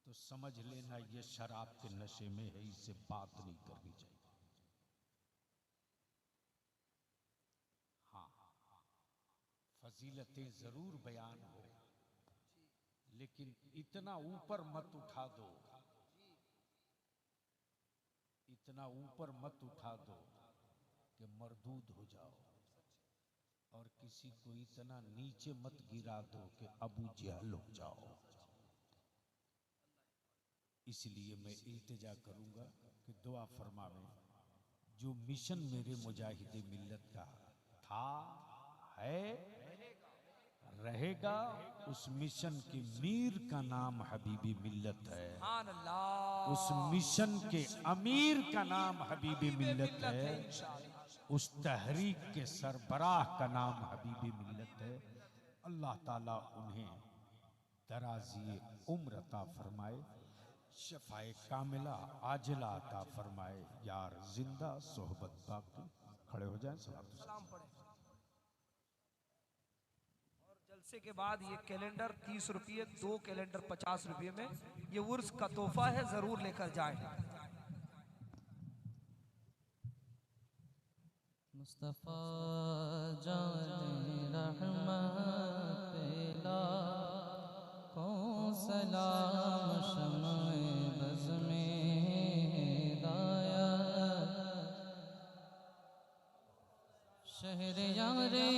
तो समझ लेना ये शराब के नशे में है, इससे बात नहीं करनी चाहिए। हाँ, फजीलतें जरूर बयान हो, लेकिन इतना ऊपर मत उठा दो, इतना ऊपर मत उठा दो कि मरदूद हो जाओ, और किसी को इतना नीचे मत गिरा दो कि अबू जहल हो जाओ। इसलिए मैं इल्तिजा करूंगा कि दुआ फरमावें, जो मिशन मेरे मुजाहिदे मिल्लत का था, है, रहेगा, उस मिशन के मीर का नाम हबीबी मिल्लत है। सुभान अल्लाह। उस मिशन के अमीर का नाम हबीबी मिल्लत है। उस तहरीक के सरबराह का नाम हबीबी मिल्लत है। अल्लाह ताला उन्हें दराज़ी उम्र अता फरमाए, शफ़ाए कामिला आजिला अता फरमाए। यार जिंदा सोहबत बाकी। खड़े हो जाएं, सलाम पढ़े। और जलसे के बाद ये कैलेंडर 30 रुपये, 2 कैलेंडर 50 रुपये में, ये उर्स का तोहफा है, जरूर लेकर जाएं। मुस्तफा जाने रहमत पेला, कौन सलाम शम्ए बज़ में हिदायत, शहर यारे